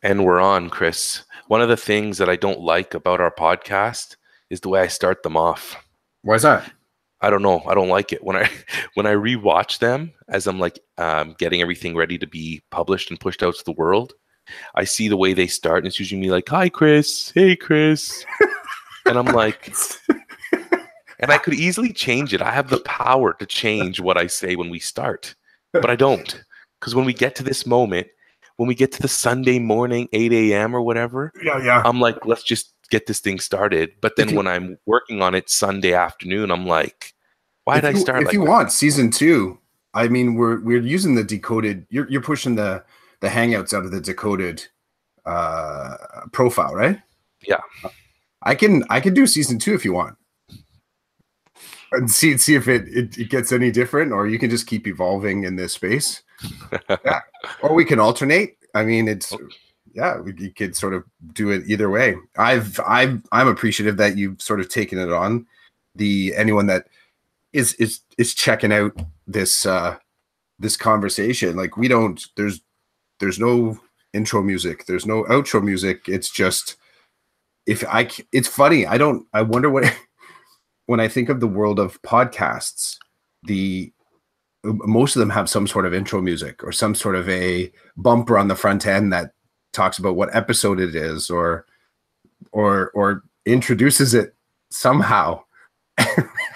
And we're on, Chris. One of the things that I don't like about our podcast is the way I start them off. Why is that? I don't know. I don't like it when I when I rewatch them as I'm like getting everything ready to be published and pushed out to the world. I see the way they start, and it's usually me like, "Hi, Chris. Hey, Chris," and I'm like, and I could easily change it. I have the power to change what I say when we start, but I don't, because when we get to this moment, when we get to the Sunday morning, 8 a.m. or whatever, Yeah. I'm like, let's just get this thing started. But then when I'm working on it Sunday afternoon, I'm like, why did I start if like you that? want season 2, I mean, we're using the decoded. You're pushing the Hangouts out of the decoded profile, right? Yeah. I can do season 2 if you want, and see if it gets any different, or you can just keep evolving in this space. Yeah, or we can alternate. I mean, you could sort of do it either way. I'm appreciative that you've sort of taken it on. Anyone that is checking out this this conversation, like, we don't, there's no intro music, there's no outro music. It's just, it's funny. I wonder what when I think of the world of podcasts, most of them have some sort of intro music or some sort of a bumper on the front end that talks about what episode it is, or introduces it somehow.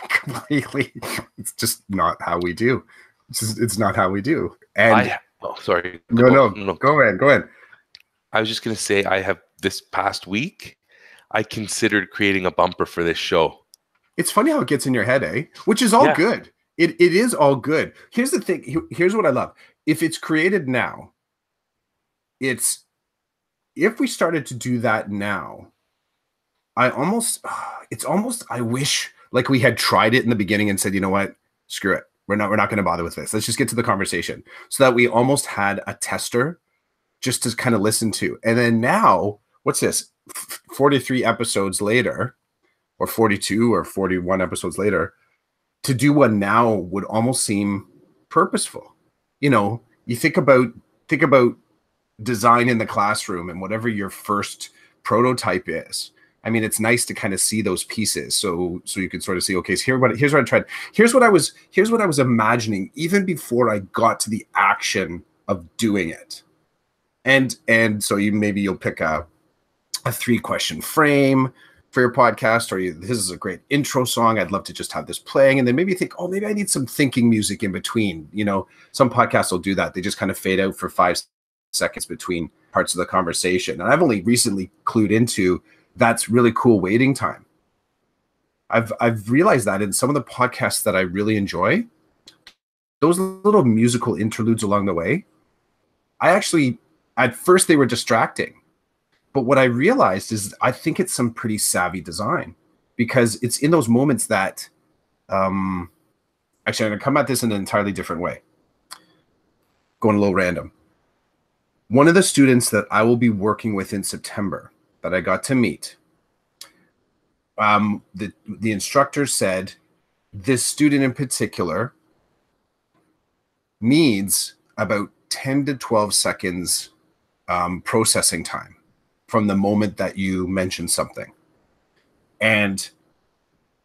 Completely, it's just not how we do. It's not how we do. And sorry. No, go ahead. I was just gonna say, I have this past week, I considered creating a bumper for this show. It's funny how it gets in your head, eh? Which is all good. It is all good. Here's the thing. Here's what I love. If it's created now, if we started to do that now, I wish, like, we had tried it in the beginning and said, you know what, screw it. We're not going to bother with this. Let's just get to the conversation, so that we almost had a tester just to kind of listen to. And then now, what's this? 43 episodes later, or 42 or 41 episodes later, to do one now would almost seem purposeful. You know, you think about design in the classroom and whatever your first prototype is. I mean, it's nice to kind of see those pieces, so you can sort of see, okay, so here's what I tried. Here's what I was imagining even before I got to the action of doing it. And so you'll pick a 3-question frame for your podcast, or this is a great intro song, I'd love to just have this playing, and then maybe you think, oh, maybe I need some thinking music in between. You know, some podcasts will do that. They just kind of fade out for 5 seconds between parts of the conversation. And I've only recently clued into that's really cool waiting time. I've realized that in some of the podcasts that I really enjoy, those little musical interludes along the way, at first they were distracting. But what I realized is I think it's some pretty savvy design, because it's in those moments that, actually, I'm going to come at this in an entirely different way. Going a little random. One of the students that I will be working with in September that I got to meet, the instructor said this student in particular needs about 10 to 12 seconds processing time from the moment that you mention something. And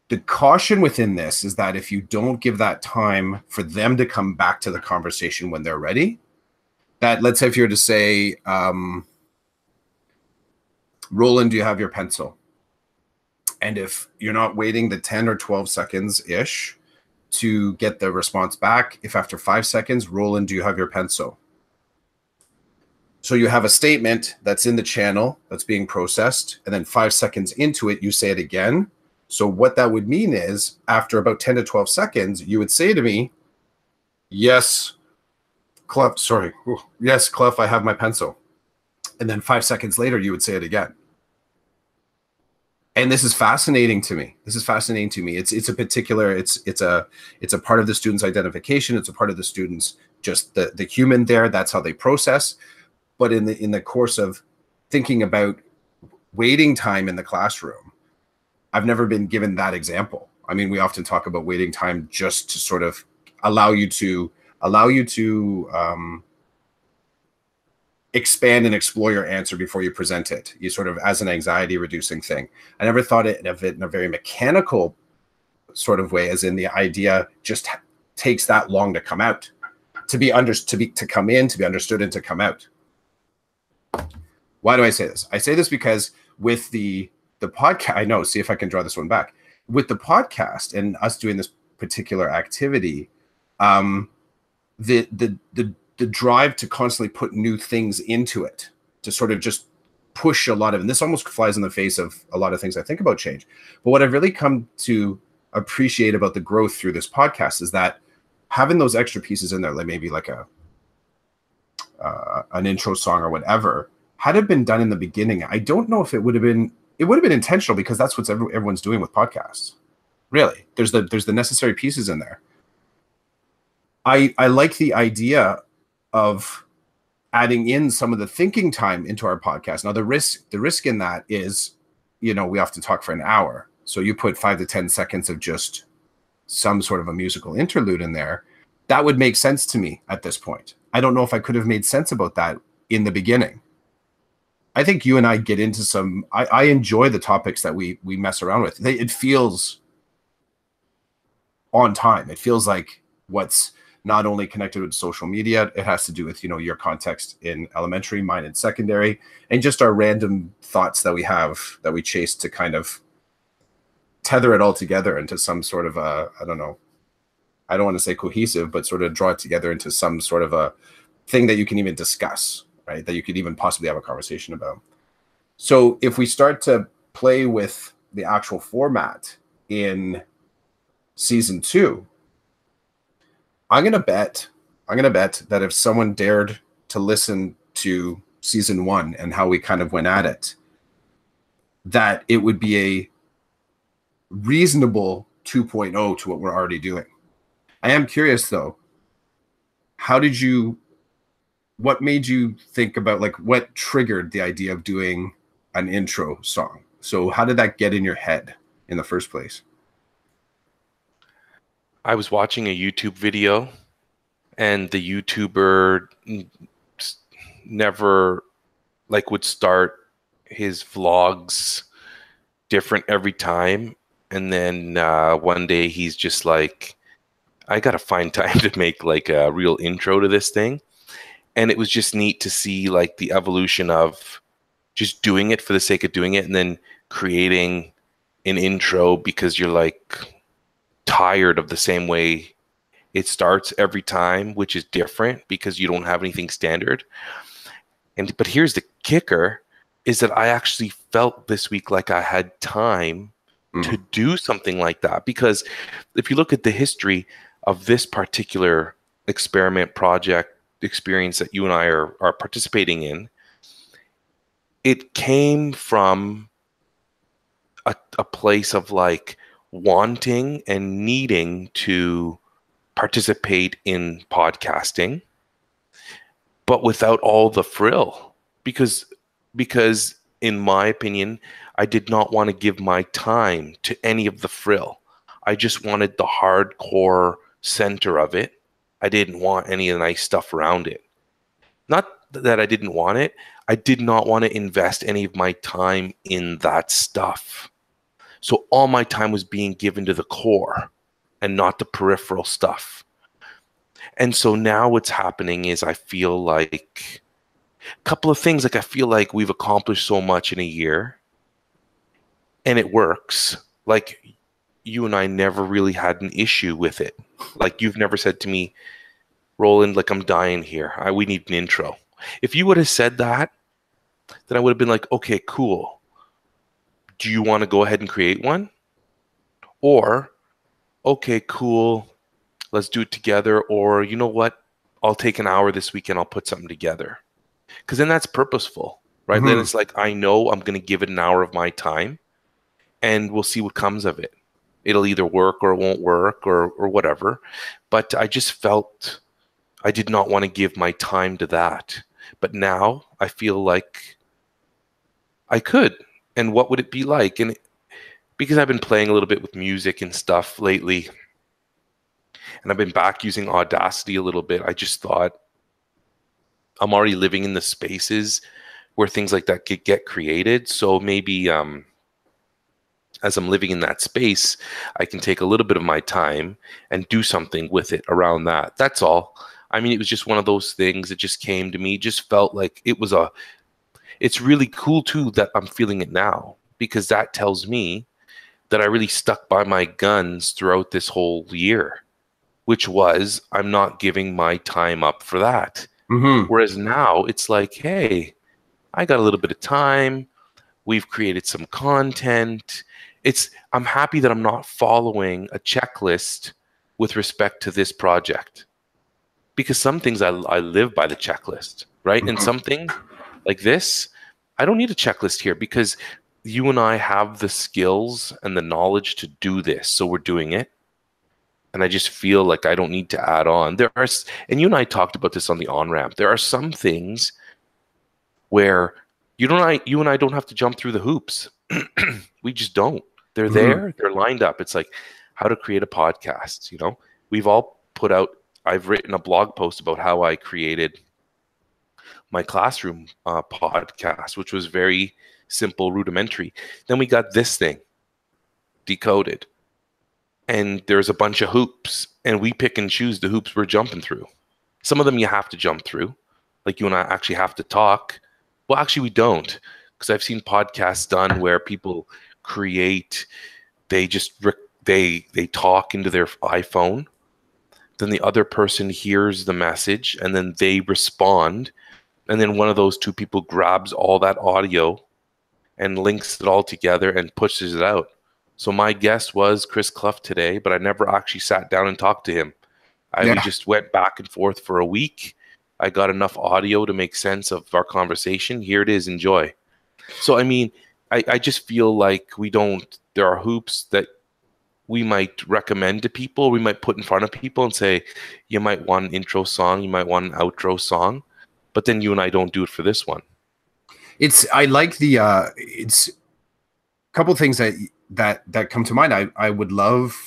the caution within this is that if you don't give that time for them to come back to the conversation when they're ready, that, let's say if you were to say, Rolland, do you have your pencil? And if you're not waiting the 10 or 12 seconds-ish to get the response back, if after 5 seconds, Rolland, do you have your pencil? So you have a statement that's in the channel that's being processed, and then 5 seconds into it, you say it again. So what that would mean is, after about 10 to 12 seconds, you would say to me, yes, Clef, yes, Clef, I have my pencil. And then 5 seconds later, you would say it again. And this is fascinating to me. It's a particular, it's a part of the student's identification. It's a part of the student's, just the human there. That's how they process. But in the course of thinking about waiting time in the classroom, I've never been given that example. I mean, we often talk about waiting time just to sort of allow you to expand and explore your answer before you present it. You sort of, as an anxiety reducing thing. I never thought of it in a very mechanical sort of way, as in the idea just takes that long to come out, to come in, to be understood, and to come out. Why do I say this? I say this because with the podcast, I know, see if I can draw this one back. With the podcast and us doing this particular activity, the drive to constantly put new things into it, to sort of just push a lot of, and this almost flies in the face of a lot of things I think about change. But what I've really come to appreciate about the growth through this podcast is that having those extra pieces in there, like maybe like an intro song or whatever, had it been done in the beginning, I don't know if it would have been intentional, because that's what everyone's doing with podcasts. Really, there's the necessary pieces in there. I like the idea of adding in some of the thinking time into our podcast. Now, the risk in that is, we often talk for an hour. So you put 5 to 10 seconds of just some sort of a musical interlude in there. That would make sense to me at this point. I don't know if I could have made sense about that in the beginning. I think you and I get into some, I enjoy the topics that we mess around with. It feels on time. It feels like what's not only connected with social media, it has to do with, your context in elementary, mine in secondary, and just our random thoughts that we have, that we chase to kind of tether it all together into some sort of a, I don't know, I don't want to say cohesive, but sort of draw it together into some sort of a thing that you can even discuss, right? That you could even possibly have a conversation about. So if we start to play with the actual format in season 2, I'm gonna bet that if someone dared to listen to season 1 and how we kind of went at it, that it would be a reasonable 2.0 to what we're already doing. I am curious though, what made you think about, like, what triggered the idea of doing an intro song? So how did that get in your head in the first place? I was watching a YouTube video, and the YouTuber never would start his vlogs different every time. And then one day he's just like, I got to find time to make like a real intro to this thing. And it was just neat to see like the evolution of just doing it for the sake of doing it, and then creating an intro because you're like tired of the same way it starts every time, which is different because you don't have anything standard. But here's the kicker, is that I actually felt this week like I had time to do something like that. Because if you look at the history of this particular experiment project experience that you and I are participating in, it came from a place of like wanting and needing to participate in podcasting, but without all the frill, because in my opinion, I did not want to give my time to any of the frill. I just wanted the hardcore center of it. I didn't want any of the nice stuff around it. Not that I didn't want it. I did not want to invest any of my time in that stuff. So all my time was being given to the core and not the peripheral stuff. And so now what's happening is I feel like a couple of things. Like I feel like we've accomplished so much in a year and it works. Like you and I never really had an issue with it. Like you've never said to me, Rolland, like I'm dying here. We need an intro. If you would have said that, then I would have been like, okay, cool. Do you want to go ahead and create one? Or, okay, cool. Let's do it together. Or, you know what? I'll take an hour this weekend. I'll put something together. Because then that's purposeful, right? Then it's like, I know I'm going to give it an hour of my time and we'll see what comes of it. It'll either work or it won't work or whatever. But I just felt I did not want to give my time to that. But now I feel like I could. And what would it be like? And because I've been playing a little bit with music and stuff lately, and I've been back using Audacity a little bit, I just thought I'm already living in the spaces where things like that get created. So maybe as I'm living in that space, I can take a little bit of my time and do something with it around that. That's all. I mean, it was just one of those things that just came to me, just felt like it's really cool too that I'm feeling it now, because that tells me that I really stuck by my guns throughout this whole year, which was I'm not giving my time up for that. Mm-hmm. Whereas now it's like, hey, I got a little bit of time. We've created some content. I'm happy that I'm not following a checklist with respect to this project, because some things I live by the checklist, right? And Mm-hmm. something like this, I don't need a checklist here, because you and I have the skills and the knowledge to do this. So we're doing it. And I just feel like I don't need to add on. And you and I talked about this on the on-ramp. There are some things where you and I don't have to jump through the hoops. We just don't. They're Mm-hmm. there, they're lined up. It's like how to create a podcast, you know? We've all I've written a blog post about how I created my classroom podcast, which was very simple, rudimentary. Then we got this thing decoded, and there's a bunch of hoops, and we pick and choose the hoops we're jumping through. Some of them you have to jump through, like you and I actually have to talk. Well, actually, we don't, because I've seen podcasts done where people create, they just they talk into their iPhone, then the other person hears the message, and then they respond, and then one of those two people grabs all that audio and links it all together and pushes it out. So my guest was Chris Clough today, but I never actually sat down and talked to him. We Yeah. just went back and forth for a week. I got enough audio to make sense of our conversation. Here it is. Enjoy. So, I mean, I just feel like there are hoops that we might recommend to people, we might put in front of people and say, you might want an intro song, you might want an outro song, but then you and I don't do it for this one. I like it's a couple things that come to mind. I would love,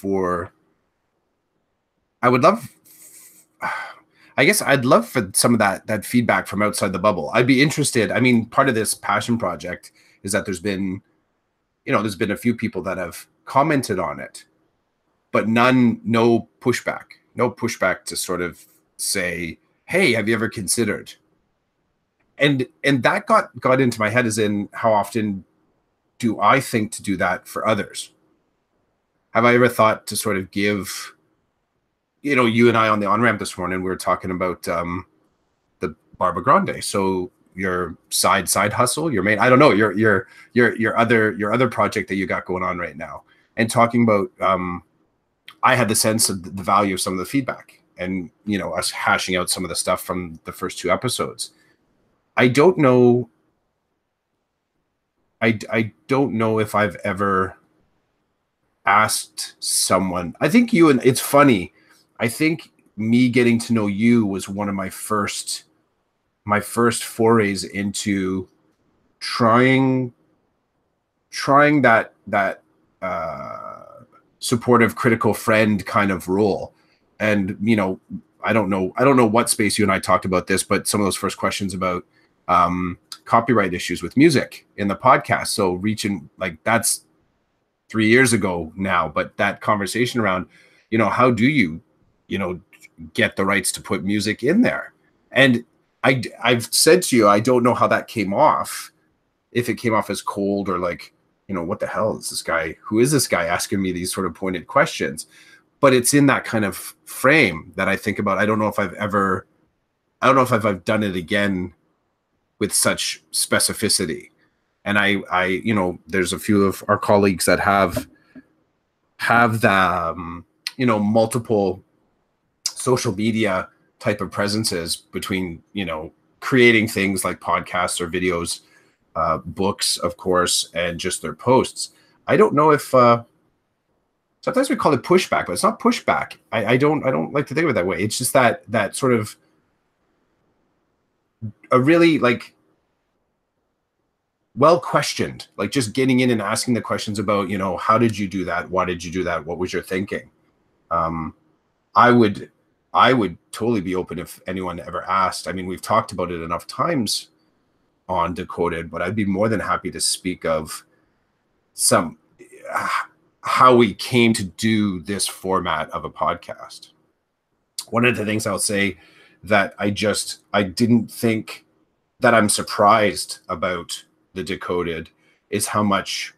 I guess I'd love for some of that feedback from outside the bubble. I'd be interested. I mean, part of this passion project is that there's been a few people that have commented on it, but no pushback to sort of say, hey, have you ever considered? And that got into my head, as in, how often do I think to do that for others? Have I ever thought to sort of give, you and I on the on-ramp this morning, we were talking about the Barba Grande. So your side hustle, your main, I don't know, your other project that you got going on right now, and talking about, I had the sense of the value of some of the feedback, and, us hashing out some of the stuff from the first two episodes. I don't know. I don't know if I've ever asked someone. I think it's funny. I think me getting to know you was one of my first forays into trying that supportive, critical friend kind of role. And, I don't know what space you and I talked about this, but some of those first questions about copyright issues with music in the podcast. So reaching, like, that's 3 years ago now, but that conversation around, how do you, get the rights to put music in there? And I've said to you, I don't know how that came off, if it came off as cold or like, what the hell is this guy? Who is this guy asking me these sort of pointed questions? But it's in that kind of frame that I think about. I don't know if I've done it again with such specificity. And I there's a few of our colleagues that have the, multiple social media type of presences between, creating things like podcasts or videos, books, of course, and just their posts. I don't know if sometimes we call it pushback, but it's not pushback. I don't like to think of it that way. It's just that sort of a really, like, well questioned, like just getting in and asking the questions about, how did you do that? Why did you do that? What was your thinking? I I would totally be open if anyone ever asked. I mean, we've talked about it enough times on Decoded, but I'd be more than happy to speak of some how we came to do this format of a podcast. One of the things I'll say that I didn't think that I'm surprised about the Decoded is how much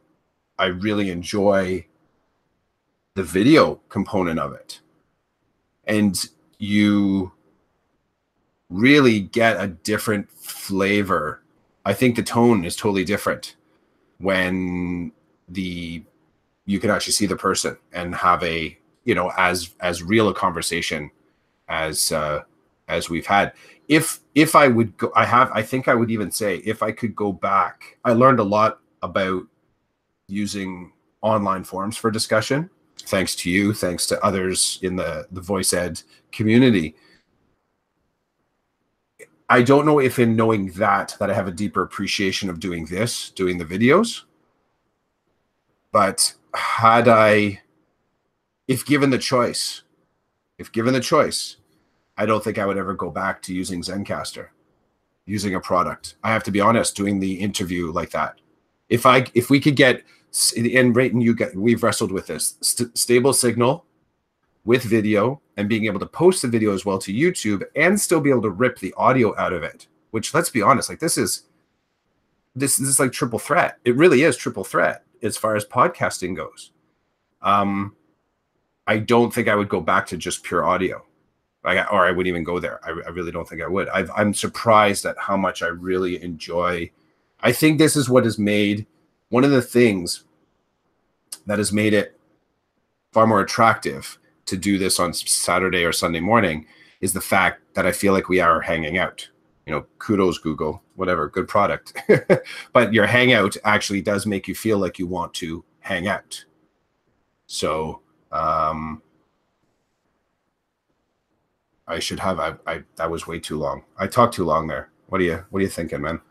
I really enjoy the video component of it. And you really get a different flavor. I think the tone is totally different when you can actually see the person and have a, as real a conversation as we've had. If I would go, I think I would even say, if I could go back, I learned a lot about using online forums for discussion, thanks to you, thanks to others in the voice ed community. I don't know if in knowing that I have a deeper appreciation of doing the videos, but if given the choice, I don't think I would ever go back to using Zencastr, using a product. I have to be honest, doing the interview like that. If we could get, and we've wrestled with this, stable signal with video and being able to post the video as well to YouTube and still be able to rip the audio out of it, which, let's be honest, like this is like triple threat. It really is triple threat as far as podcasting goes. I don't think I would go back to just pure audio. Or I wouldn't even go there. I really don't think I would. I'm surprised at how much I really enjoy. I think this is what has made, one of the things that has made it far more attractive to do this on Saturday or Sunday morning is the fact that I feel like we are hanging out. Kudos, Google, whatever, good product. But your hangout actually does make you feel like you want to hang out. So, that was way too long. I talked too long there. What are you thinking, man?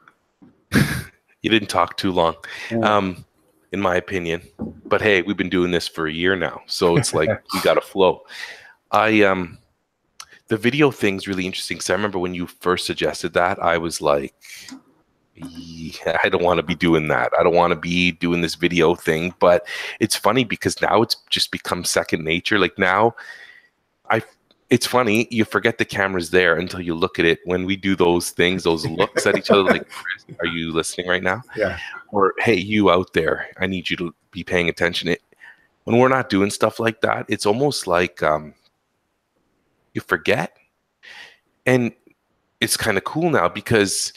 You didn't talk too long, in my opinion. But hey, we've been doing this for a year now, so it's like we got to flow. The video thing's really interesting because I remember when you first suggested that, I was like, yeah, I don't want to be doing that. I don't want to be doing this video thing. But it's funny because now it's just become second nature. Like now, it's funny, you forget the camera's there until you look at it. When we do those things, those looks at each other, like, Chris, are you listening right now? Yeah. Or, hey, you out there, I need you to be paying attention. When we're not doing stuff like that, it's almost like you forget. And it's kind of cool now because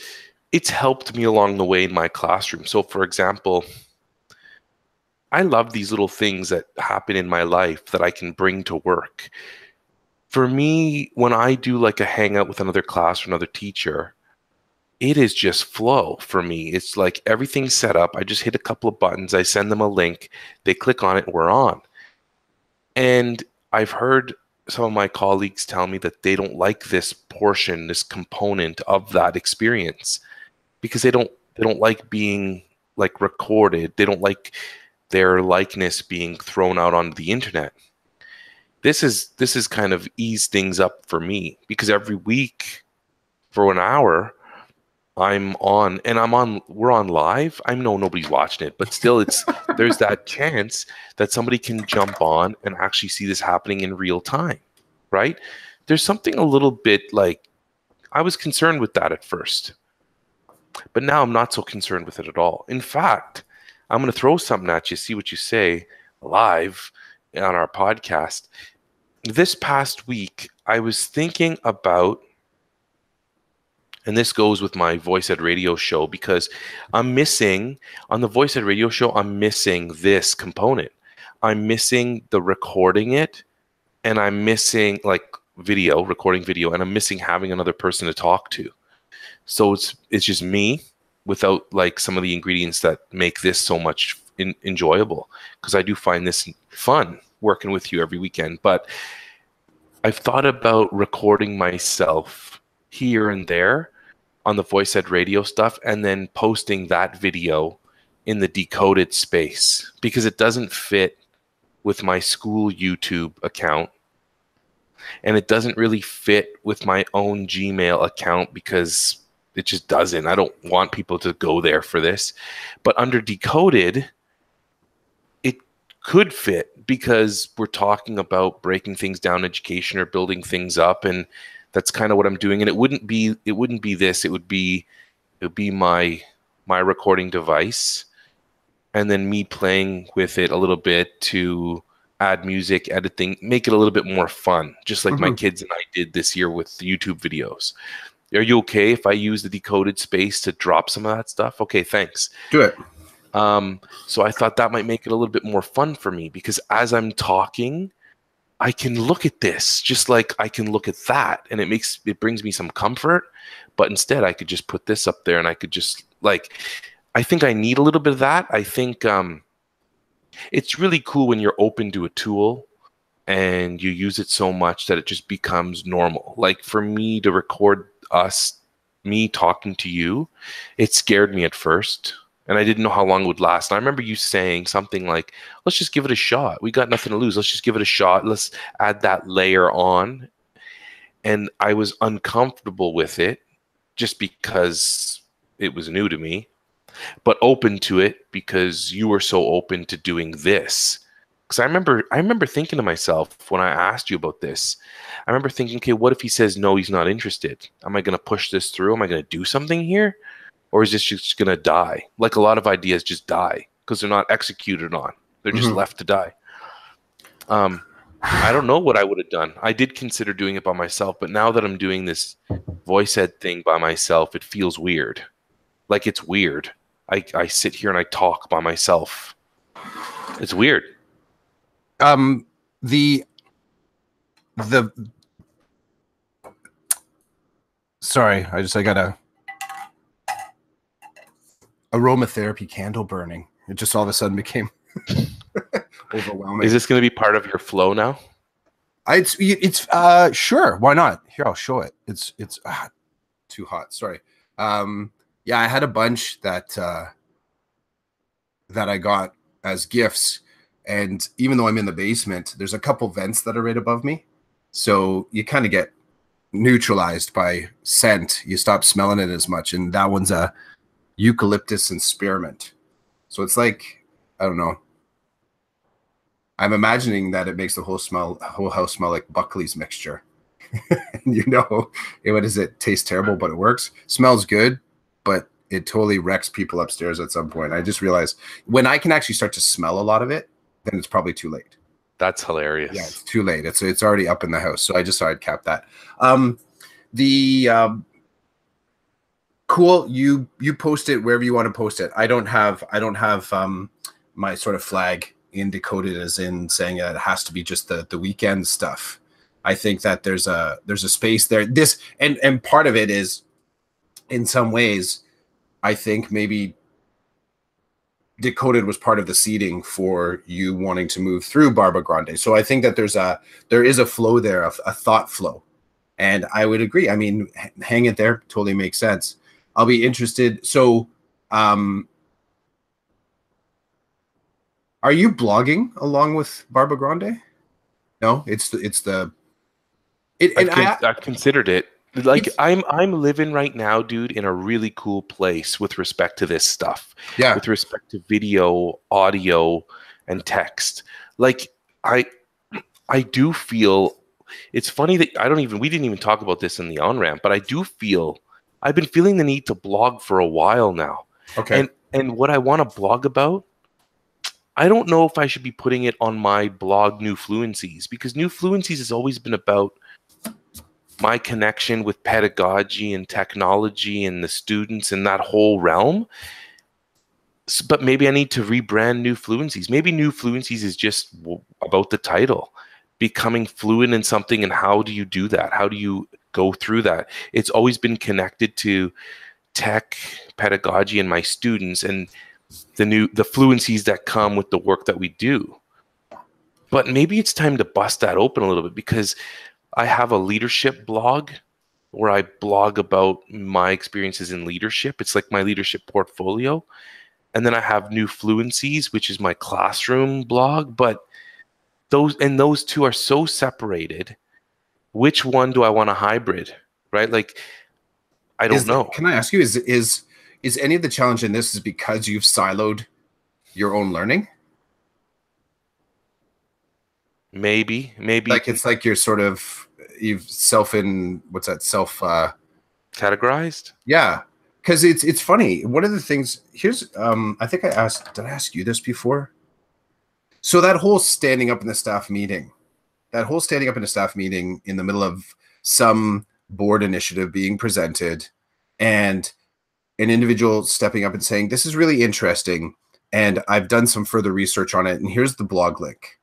it's helped me along the way in my classroom. So, for example, I love these little things that happen in my life that I can bring to work. For me, when I do like a hangout with another class or another teacher, it is just flow for me. It's like everything's set up. I just hit a couple of buttons. I send them a link. They click on it. We're on. And I've heard some of my colleagues tell me that they don't like this portion, this component of that experience, because they don't like being like recorded. They don't like their likeness being thrown out onto the internet. This is kind of eased things up for me because every week for an hour I'm on, and we're on live. I know nobody's watching it, but still there's that chance that somebody can jump on and actually see this happening in real time, right? There's something a little bit like, I was concerned with that at first, but now I'm not so concerned with it at all. In fact, I'm going to throw something at you, see what you say live on our podcast. This past week, I was thinking about, and this goes with my voice ed radio show, because I'm missing, on the voice ed radio show, I'm missing this component. I'm missing the recording it, and I'm missing like recording video, and I'm missing having another person to talk to. So it's just me without like some of the ingredients that make this so much enjoyable, because I do find this fun working with you every weekend. But I've thought about recording myself here and there on the voice ed radio stuff and then posting that video in the Decoded space, because it doesn't fit with my school YouTube account and it doesn't really fit with my own Gmail account because it just doesn't. I don't want people to go there for this. But under Decoded, it could fit because we're talking about breaking things down, education, or building things up, and that's kind of what I'm doing. And it wouldn't be this. It would be my recording device, and then me playing with it a little bit to add music, editing, make it a little bit more fun, just like my kids and I did this year with the YouTube videos. Are you okay if I use the Decoded space to drop some of that stuff? Okay, thanks. Do it. So I thought that might make it a little bit more fun for me, because as I'm talking, I can look at this just like I can look at that, and it brings me some comfort. But instead, I could just put this up there, and I could just I think I need a little bit of that. I think it's really cool when you're open to a tool and you use it so much that it just becomes normal. Like for me to record me talking to you, it scared me at first, and I didn't know how long it would last. And I remember you saying something like, let's just give it a shot. We got nothing to lose. Let's just give it a shot. Let's add that layer on. And I was uncomfortable with it just because it was new to me, but open to it because you were so open to doing this. Because I remember thinking to myself when I asked you about this, I remember thinking, okay, what if he says no, he's not interested? Am I going to push this through? Am I going to do something here? Or is this just going to die? Like a lot of ideas just die because they're not executed on. They're just left to die. I don't know what I would have done. I did consider doing it by myself, but now that I'm doing this voice ed thing by myself, it feels weird. Like it's weird. I sit here and I talk by myself. It's weird. Sorry, I got a aromatherapy candle burning. It just all of a sudden became overwhelming. Is this going to be part of your flow now? It's sure. Why not? Here, I'll show it. It's too hot. Sorry. Yeah, I had a bunch that I got as gifts, and even though I'm in the basement, there's a couple vents that are right above me, so you kind of get neutralized by scent. You stop smelling it as much, and that one's a eucalyptus and spearmint. So it's like, I don't know. I'm imagining that it makes the whole house smell like Buckley's mixture. And what is it? Tastes terrible, but it works. Smells good, but it totally wrecks people upstairs at some point. I just realized when I can actually start to smell a lot of it, then it's probably too late. That's hilarious. Yeah, it's too late. It's already up in the house. So I just thought I'd cap that. Cool. You post it wherever you want to post it. I don't have my sort of flag in Decoded as in saying that it has to be just the weekend stuff. I think that there's a space there. This and part of it is, in some ways, I think maybe Decoded was part of the seeding for you wanting to move through Barbara Grande. So I think that there is a flow there, a thought flow. And I would agree. I mean, hang it there. Totally makes sense. I'll be interested. So, are you blogging along with Barbara Grande? No, I've considered it. Like I'm living right now, dude, in a really cool place with respect to this stuff. Yeah. With respect to video, audio, and text. Like I do feel, it's funny that we didn't even talk about this in the on-ramp, but I do feel I've been feeling the need to blog for a while now. Okay. And what I want to blog about, I don't know if I should be putting it on my blog New Fluencies, because New Fluencies has always been about my connection with pedagogy and technology and the students and that whole realm. But maybe I need to rebrand New Fluencies. Maybe New Fluencies is just about the title, becoming fluent in something. And how do you do that? How do you go through that? It's always been connected to tech, pedagogy, and my students and the fluencies that come with the work that we do. But maybe it's time to bust that open a little bit, because I have a leadership blog where I blog about my experiences in leadership. It's like my leadership portfolio. And then I have New Fluencies, which is my classroom blog. But those two are so separated which one do I want to hybrid? Right? Like, I don't know. Can I ask you, is any of the challenge in this is because you've siloed your own learning? Maybe Like it's like you're sort of you've self in what's that self categorized. yeah, because it's funny. One of the things here's I think did I ask you this before? So that whole standing up in the staff meeting, that whole standing up in a staff meeting in the middle of some board initiative being presented, and an individual stepping up and saying, "This is really interesting, and I've done some further research on it, and here's the blog link."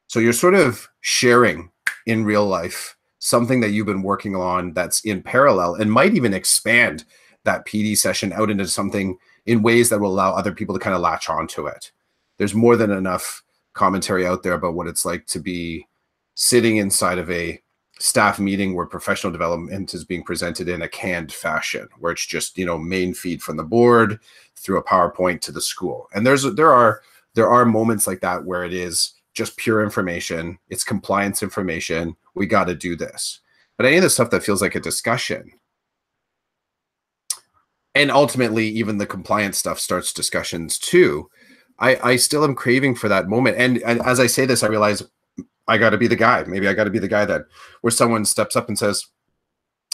So you're sort of sharing in real life something that you've been working on that's in parallel and might even expand that PD session out into something in ways that will allow other people to kind of latch onto it. There's more than enough commentary out there about what it's like to be sitting inside of a staff meeting where professional development is being presented in a canned fashion, where it's just, you know, main feed from the board through a PowerPoint to the school. And there are moments like that where it is just pure information. It's compliance information. We got to do this. But any of the stuff that feels like a discussion, and ultimately even the compliance stuff starts discussions too, I still am craving for that moment. And as I say this, I realize I got to be the guy. Maybe I got to be the guy that where someone steps up and says,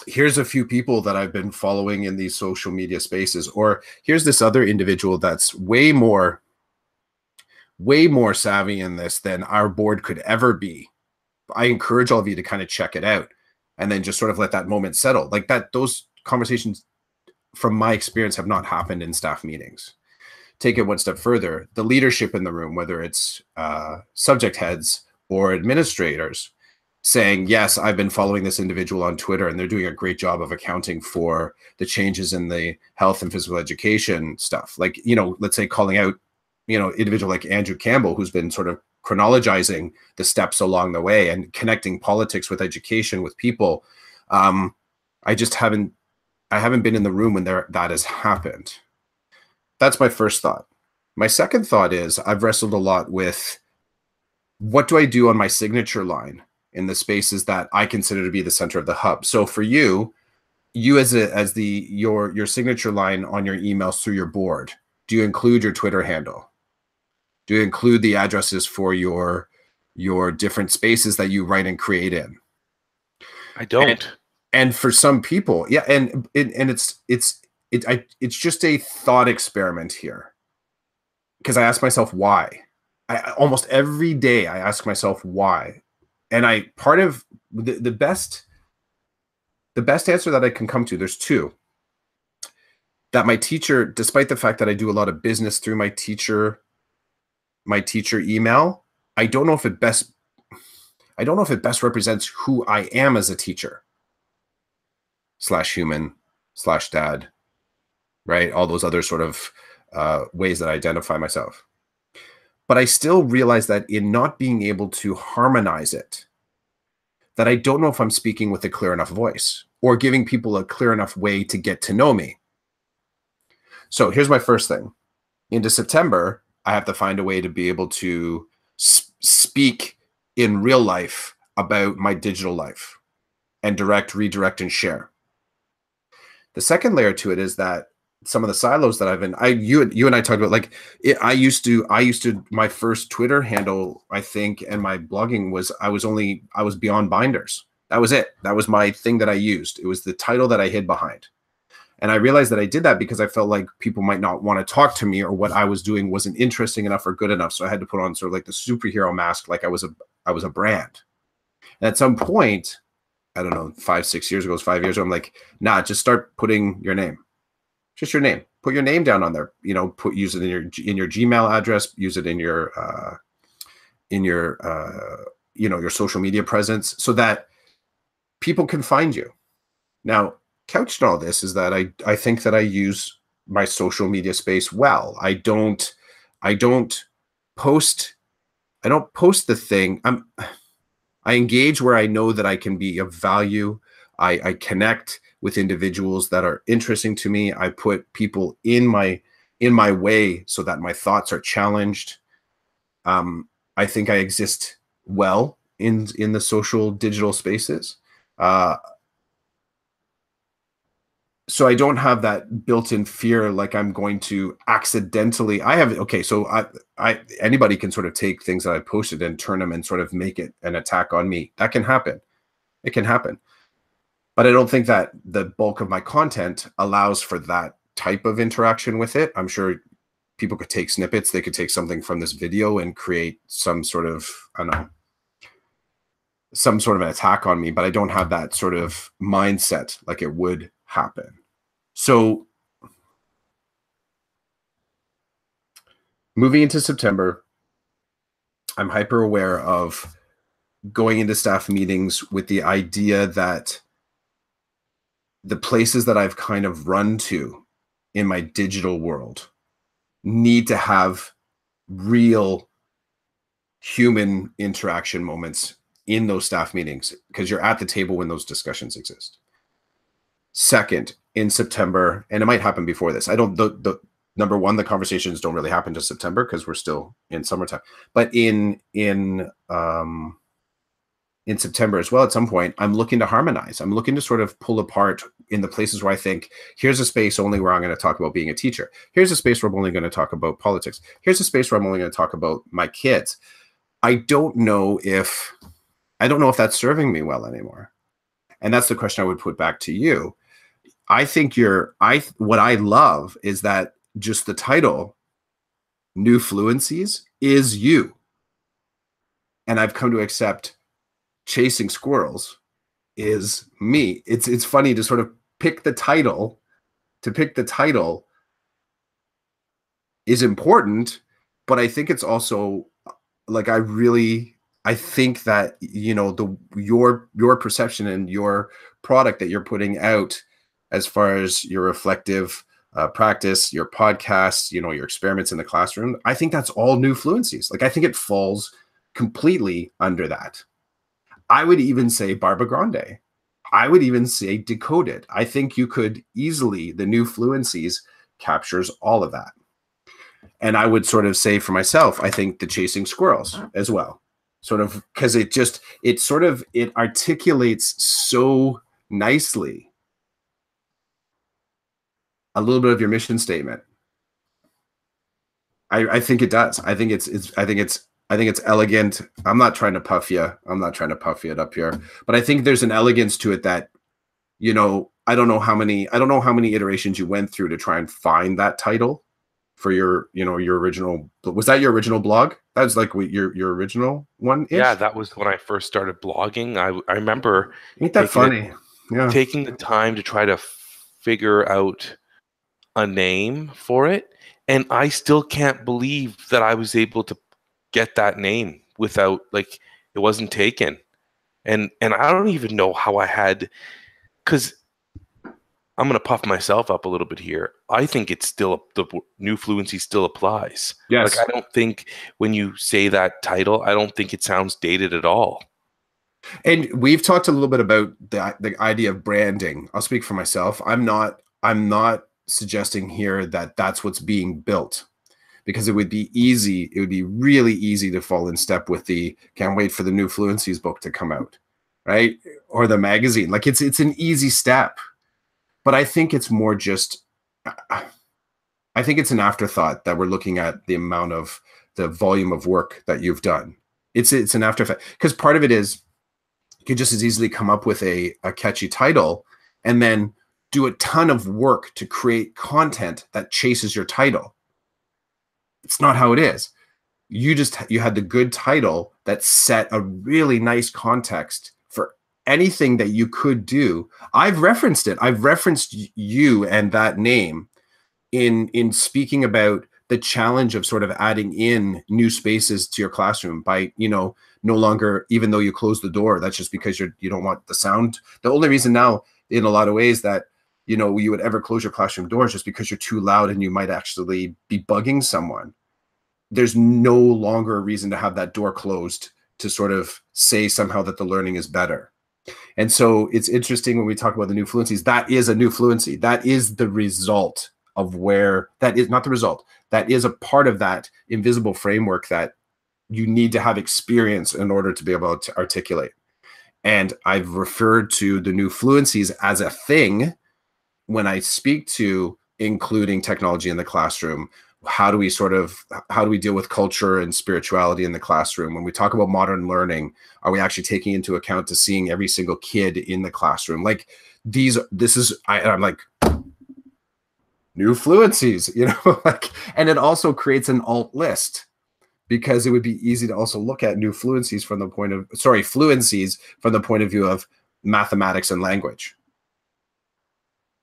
here's a few people that I've been following in these social media spaces, or here's this other individual that's way more savvy in this than our board could ever be. I encourage all of you to kind of check it out and then just sort of let that moment settle. Like that, those conversations from my experience have not happened in staff meetings. Take it one step further, the leadership in the room, whether it's subject heads or administrators, saying, yes, I've been following this individual on Twitter and they're doing a great job of accounting for the changes in the health and physical education stuff. Like, you know, let's say calling out, you know, individual like Andrew Campbell, who's been sort of chronologizing the steps along the way and connecting politics with education with people. I haven't been in the room when that has happened. That's my first thought. My second thought is I've wrestled a lot with what do I do on my signature line in the spaces that I consider to be the center of the hub. So for you as your signature line on your emails through your board, do you include your Twitter handle? Do you include the addresses for your different spaces that you write and create in? I don't. And for some people, yeah, and it's just a thought experiment here, because I ask myself why. Almost every day I ask myself why, and part of the best answer that I can come to, there's two. That my teacher, despite the fact that I do a lot of business through my teacher email, I don't know if it best represents who I am as a teacher /human /dad, right? All those other sort of ways that I identify myself. But I still realize that in not being able to harmonize it, that I don't know if I'm speaking with a clear enough voice or giving people a clear enough way to get to know me. So here's my first thing. Into September, I have to find a way to be able to speak in real life about my digital life and direct, redirect, and share. The second layer to it is that some of the silos that I've been, you and I talked about, like I used to, my first Twitter handle, I think, and my blogging was, I was Beyond Binders. That was it. That was my thing that I used. It was the title that I hid behind. And I realized that I did that because I felt like people might not want to talk to me, or what I was doing wasn't interesting enough or good enough. So I had to put on sort of like the superhero mask, like I was a brand. And at some point, I don't know, 5 years ago, I'm like, nah, just start putting your name. Just your name. Put your name down on there. You know, use it in your Gmail address. Use it in your your social media presence, so that people can find you. Now, couched in all this is that I think that I use my social media space well. I don't post the thing. I engage where I know that I can be of value. I connect with individuals that are interesting to me. I put people in my way so that my thoughts are challenged. I think I exist well in the social digital spaces. So I don't have that built-in fear like I'm going to accidentally. I have okay, so I anybody can sort of take things that I posted and turn them and sort of make it an attack on me. That can happen. It can happen. But I don't think that the bulk of my content allows for that type of interaction with it. I'm sure people could take snippets. They could take something from this video and create some sort of, I don't know, some sort of an attack on me, but I don't have that sort of mindset like it would happen. So moving into September, I'm hyper aware of going into staff meetings with the idea that the places that I've kind of run to in my digital world need to have real human interaction moments in those staff meetings, because you're at the table when those discussions exist. Second, in September, and it might happen before this. I don't, the number one, the conversations don't really happen to September because we're still in summertime. But in September as well, at some point, I'm looking to harmonize. I'm looking to sort of pull apart in the places where I think, here's a space only where I'm going to talk about being a teacher. Here's a space where I'm only going to talk about politics. Here's a space where I'm only going to talk about my kids. I don't know if that's serving me well anymore. And that's the question I would put back to you. I think what I love is that just the title, New Fluencies, is you. And I've come to accept Chasing Squirrels is me. It's funny to sort of pick the title. To pick the title is important, but I think it's also like I think that, you know, your perception and your product that you're putting out as far as your reflective practice, your podcasts, you know, your experiments in the classroom, I think that's all New Fluencies. Like, I think it falls completely under that. I would even say Barba Grande. I would even say Decoded. I think you could easily, the New Fluencies captures all of that. And I would sort of say for myself, I think the Chasing Squirrels as well. Sort of, because it articulates so nicely a little bit of your mission statement. I think it does. I think it's elegant. I'm not trying to puff you. I'm not trying to puff it up here, but I think there's an elegance to it that, you know, I don't know how many iterations you went through to try and find that title for your original. Was that your original blog? That was like your original one? Yeah, that was when I first started blogging. I remember. Ain't that funny? Yeah. Taking the time to try to figure out a name for it. And I still can't believe that I was able to get that name without, like, it wasn't taken. And I don't even know how I had, because I'm going to puff myself up a little bit here. I think it's still, the New Fluency still applies. Yes. Like, I don't think when you say that title, I don't think it sounds dated at all. And we've talked a little bit about the idea of branding. I'll speak for myself. I'm not suggesting here that that's what's being built, because it would be really easy to fall in step with the can't wait for the New Fluencies book to come out, right? Or the magazine. Like, it's an easy step. But I think it's more just, I think it's an afterthought that we're looking at the amount of the volume of work that you've done. It's an afterthought, because part of it is you could just as easily come up with a catchy title and then do a ton of work to create content that chases your title. It's not how it is. You had the good title that set a really nice context for anything that you could do. I've referenced it. I've referenced you and that name in speaking about the challenge of sort of adding in new spaces to your classroom by, you know, no longer, even though you close the door, that's just because you don't want the sound. The only reason now, in a lot of ways, that, you know, you would ever close your classroom doors just because you're too loud and you might actually be bugging someone. There's no longer a reason to have that door closed to sort of say somehow that the learning is better. And so it's interesting when we talk about the New Fluencies, that is a New Fluency. That is the result of where, that is not the result. That is a part of that invisible framework that you need to have experience in order to be able to articulate. And I've referred to the new fluencies as a thing when I speak to including technology in the classroom. How do we deal with culture and spirituality in the classroom? When we talk about modern learning, are we actually taking into account to seeing every single kid in the classroom? Like I'm like, new fluencies, like, and it also creates an alt list, because it would be easy to also look at new fluencies from the point of view of mathematics and language.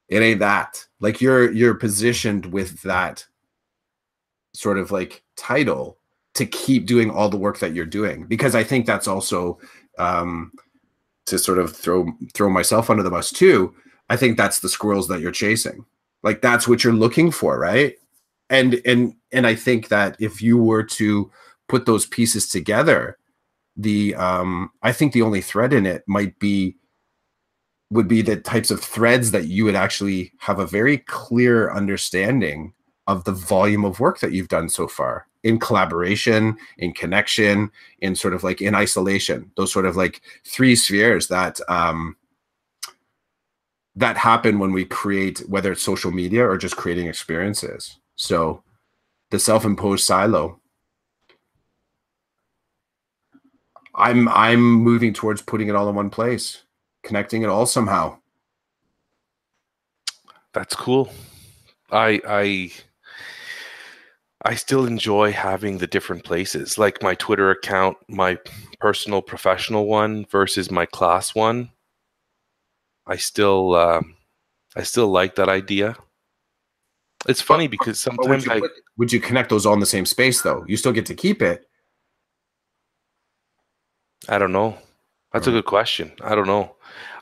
It ain't that. Like, you're positioned with that sort of like title to keep doing all the work that you're doing, because I think that's also to sort of throw myself under the bus too. I think that's the squirrels that you're chasing. Like, that's what you're looking for, right? And I think that if you were to put those pieces together, I think the only thread in it would be the types of threads that you would actually have a very clear understanding of the volume of work that you've done so far, in collaboration, in connection, in sort of like in isolation. Those sort of like three spheres that that happen when we create, whether it's social media or just creating experiences. So the self-imposed silo, I'm moving towards putting it all in one place, connecting it all somehow. That's cool. I still enjoy having the different places, like my Twitter account, my personal professional one versus my class one. I still like that idea. It's funny because sometimes would you connect those all in the same space though? You still get to keep it. I don't know. That's a good question. I don't know.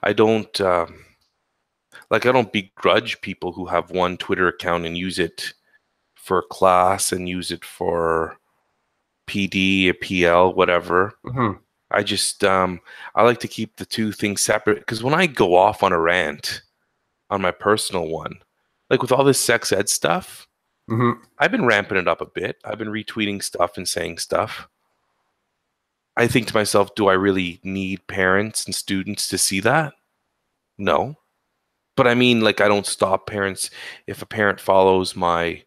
I don't I don't begrudge people who have one Twitter account and use it for class and use it for PD, or PL, whatever. Mm-hmm. I just I like to keep the two things separate, because when I go off on a rant on my personal one, like with all this sex ed stuff, mm-hmm. I've been ramping it up a bit. I've been retweeting stuff and saying stuff. I think to myself, do I really need parents and students to see that? No. But I mean, like, I don't stop parents. If a parent follows my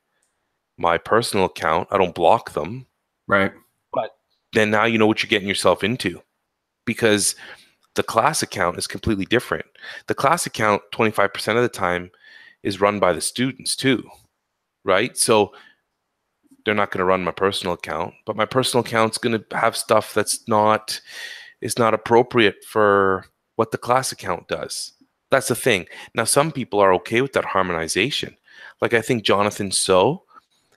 personal account, I don't block them. Right. But then now you know what you're getting yourself into, because the class account is completely different. The class account, 25% of the time, is run by the students too, right? So they're not going to run my personal account, but my personal account's going to have stuff that's not appropriate for what the class account does. That's the thing. Now, some people are okay with that harmonization. Like, I think Jonathan So,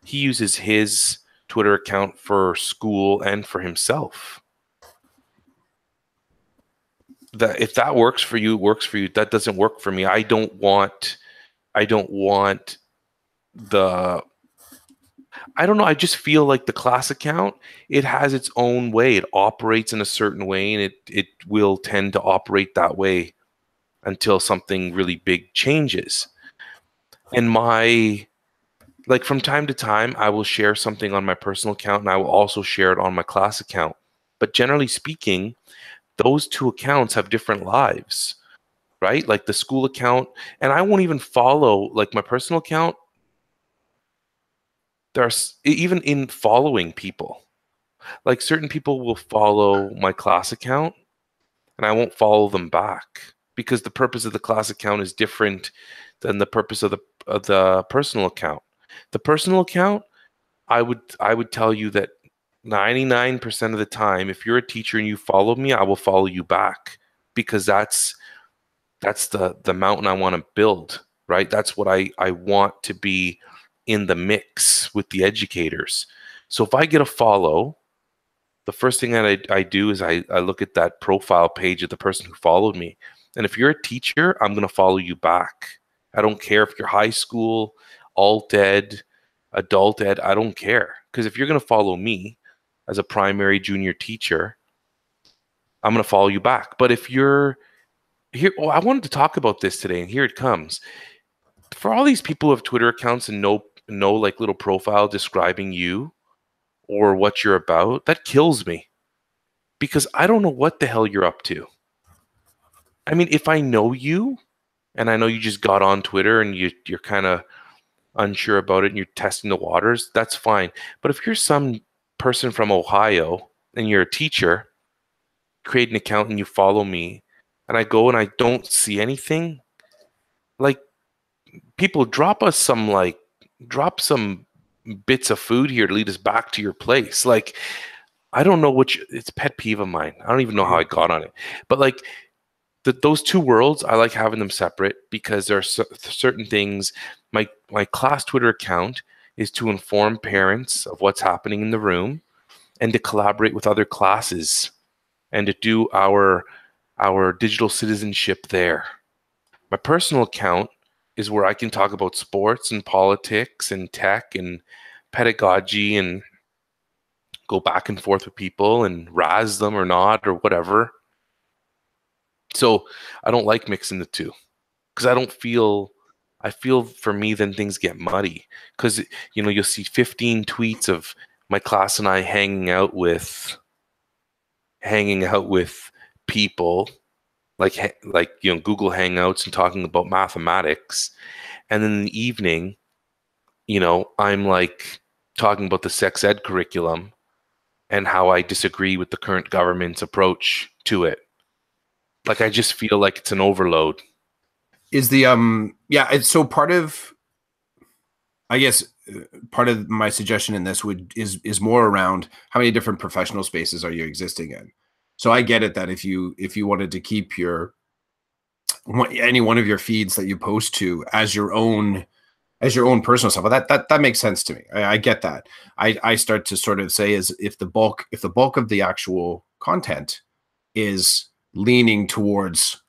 he uses his Twitter account for school and for himself. That if that works for you, it works for you. That doesn't work for me. I don't want the, I don't know. I just feel like the class account, it has its own way. It operates in a certain way, and it will tend to operate that way until something really big changes. And like, from time to time, I will share something on my personal account, and I will also share it on my class account. But generally speaking, those two accounts have different lives, right? Like the school account, and I won't even follow, like, my personal account. There's even in following people, like certain people will follow my class account and I won't follow them back, because the purpose of the class account is different than the purpose of the personal account. The personal account, I would tell you that 99% of the time, if you're a teacher and you follow me, I will follow you back, because that's the mountain I want to build, right? That's what I want to be in the mix with the educators. So if I get a follow, the first thing that I do is I look at that profile page of the person who followed me. And if you're a teacher, I'm going to follow you back. I don't care if you're high school, alt ed, adult ed, I don't care. Because if you're going to follow me as a primary junior teacher, I'm going to follow you back. But if you're here, I wanted to talk about this today, and here it comes. For all these people who have Twitter accounts and no like little profile describing you or what you're about, that kills me because I don't know what the hell you're up to. I mean, if I know you and I know you just got on Twitter and you're kind of unsure about it and you're testing the waters, that's fine. But if you're some person from Ohio and you're a teacher, create an account and you follow me, and I go and I don't see anything, like, people drop some bits of food here to lead us back to your place. Like, I don't know it's a pet peeve of mine. I don't even know how I got on it, but like those two worlds, I like having them separate because there are certain things. My class Twitter account is to inform parents of what's happening in the room and to collaborate with other classes and to do our digital citizenship there. My personal account is where I can talk about sports and politics and tech and pedagogy and go back and forth with people and razz them or not or whatever. So I don't like mixing the two because I feel for me then things get muddy because, you know, you'll see 15 tweets of my class and I hanging out with people like, you know, Google Hangouts and talking about mathematics. And then in the evening, you know, I'm like talking about the sex ed curriculum and how I disagree with the current government's approach to it. Like, I just feel like it's an overload. Is the it's so part of, I guess, part of my suggestion in this is more around how many different professional spaces are you existing in. So I get it that if you wanted to keep any one of your feeds that you post to as your own personal stuff, that makes sense to me. I get that. I start to sort of say is if the bulk of the actual content is leaning towards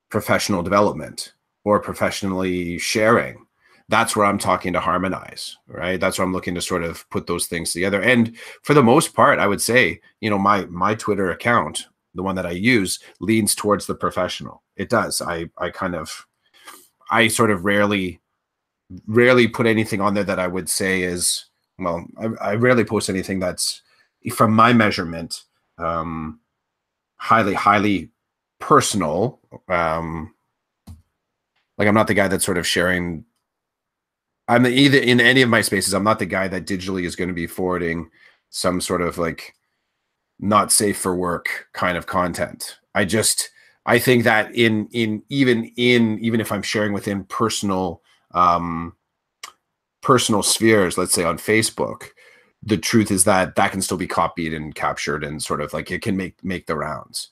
professional development or professionally sharing, that's where I'm talking to harmonize, right? That's where I'm looking to sort of put those things together. And for the most part, I would say, you know, my Twitter account, the one that I use, leans towards the professional. It does. I sort of rarely put anything on there that I would say is, well, I rarely post anything that's, from my measurement, highly personal. Like, I'm not the guy that's sort of sharing. I'm either in any of my spaces, I'm not the guy that digitally is going to be forwarding some sort of like not safe for work kind of content. I think that even if I'm sharing within personal spheres, let's say on Facebook, the truth is that can still be copied and captured and sort of like it can make the rounds.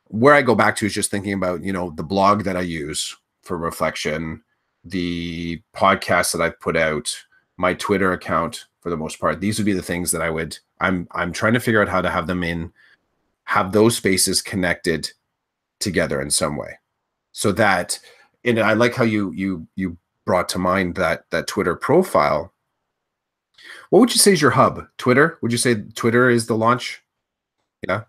Where I go back to is just thinking about, you know, the blog that I use for reflection, the podcast that I've put out, my Twitter account, for the most part. These would be the things that I'm trying to figure out how to have those spaces connected together in some way. So that, and I like how you brought to mind that Twitter profile. What would you say is your hub? Twitter? Would you say Twitter is the launch? Yeah.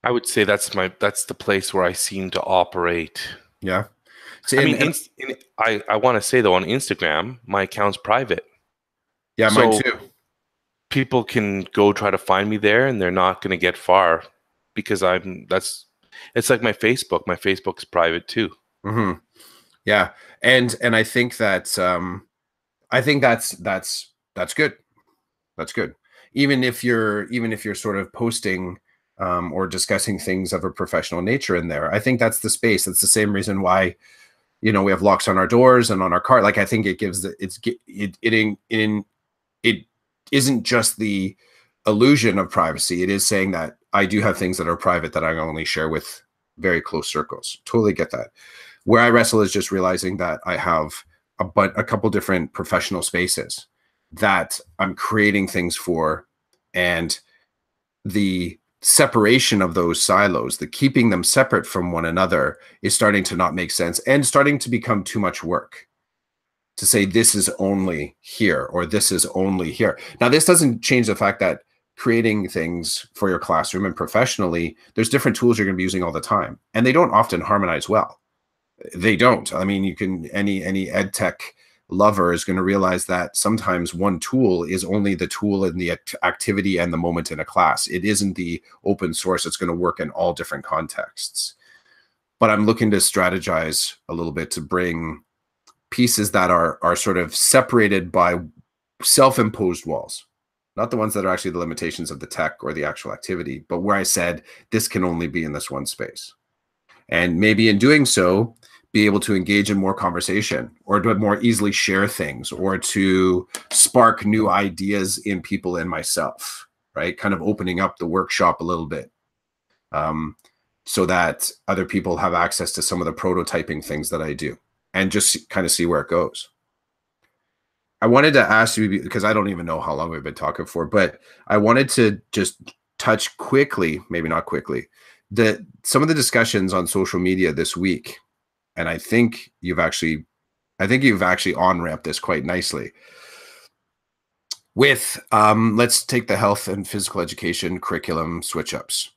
I would say that's the place where I seem to operate. Yeah. So I want to say though, on Instagram, my account's private. Yeah, so mine too. People can go try to find me there, and they're not going to get far because it's like my Facebook. My Facebook's private too. Mm-hmm. Yeah, and I think that that's good. That's good. Even if you're sort of posting or discussing things of a professional nature in there, I think that's the space. That's the same reason why, you know, we have locks on our doors and on our car. Like, I think it gives it isn't just the illusion of privacy. It is saying that I do have things that are private that I only share with very close circles. Totally get that. Where I wrestle is just realizing that I have a couple different professional spaces that I'm creating things for, and the separation of those silos, the keeping them separate from one another, is starting to not make sense and starting to become too much work to say this is only here or this is only here. Now, this doesn't change the fact that creating things for your classroom and professionally, there's different tools you're going to be using all the time, and they don't often harmonize well. They don't. I mean, you can any ed tech lover is going to realize that sometimes one tool is only the tool in the activity and the moment in a class. It isn't the open source that's going to work in all different contexts. But I'm looking to strategize a little bit to bring pieces that are sort of separated by self-imposed walls, not the ones that are actually the limitations of the tech or the actual activity, but where I said this can only be in this one space. And maybe in doing so, be able to engage in more conversation, or to more easily share things, or to spark new ideas in people and myself, right? Kind of opening up the workshop a little bit, so that other people have access to some of the prototyping things that I do, and just kind of see where it goes. I wanted to ask you, because I don't even know how long we've been talking for, but I wanted to just touch quickly, maybe not quickly, some of the discussions on social media this week. And I think you've actually on-ramped this quite nicely with, let's take the health and physical education curriculum switch-ups.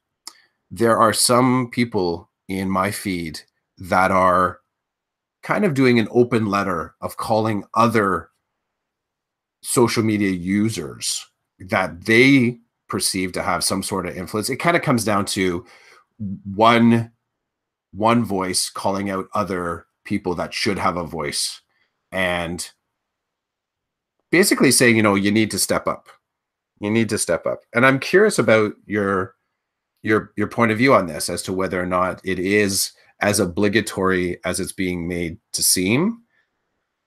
There are some people in my feed that are kind of doing an open letter of calling other social media users that they perceive to have some sort of influence. It kind of comes down to one voice calling out other people that should have a voice, and basically saying, you need to step up. You need to step up. And I'm curious about your point of view on this, as to whether or not it is as obligatory as it's being made to seem.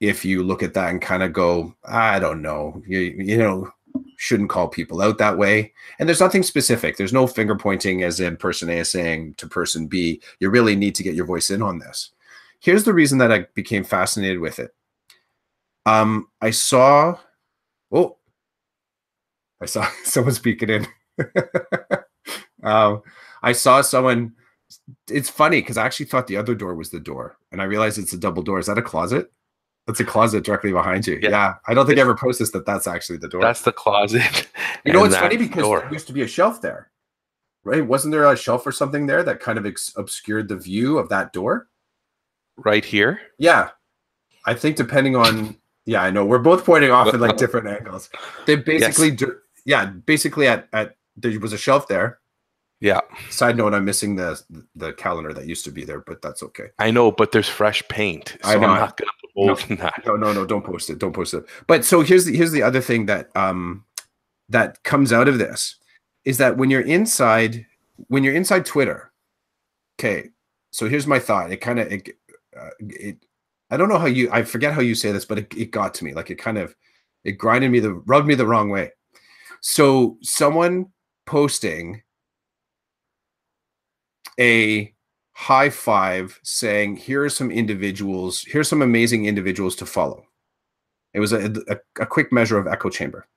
If you look at that and kind of go, I don't know, you shouldn't call people out that way. And there's nothing specific. There's no finger pointing as in person A is saying to person B, you really need to get your voice in on this. Here's the reason that I became fascinated with it. I saw someone speaking in. I saw someone. It's funny because I actually thought the other door was the door, and I realized it's a double door. Is that a closet? That's a closet directly behind you. Yeah. I don't think I ever processed that that's actually the door. That's the closet. It's funny because there used to be a shelf there, right? Wasn't there a shelf or something there that kind of obscured the view of that door? Right here? Yeah. I think depending on, I know we're both pointing off at like different angles. They basically, basically at there was a shelf there. Yeah. Side note, I'm missing the calendar that used to be there, but that's okay. I know, but there's fresh paint, so I'm not going to hold that. No, don't post it. Don't post it. But so here's the other thing that that comes out of this is that when you're inside Twitter, okay. So here's my thought. It kind of I don't know how I forget how you say this, but it got to me. Like it rubbed me the wrong way. So someone posting a high five saying, here's some amazing individuals to follow. It was a quick measure of echo chamber.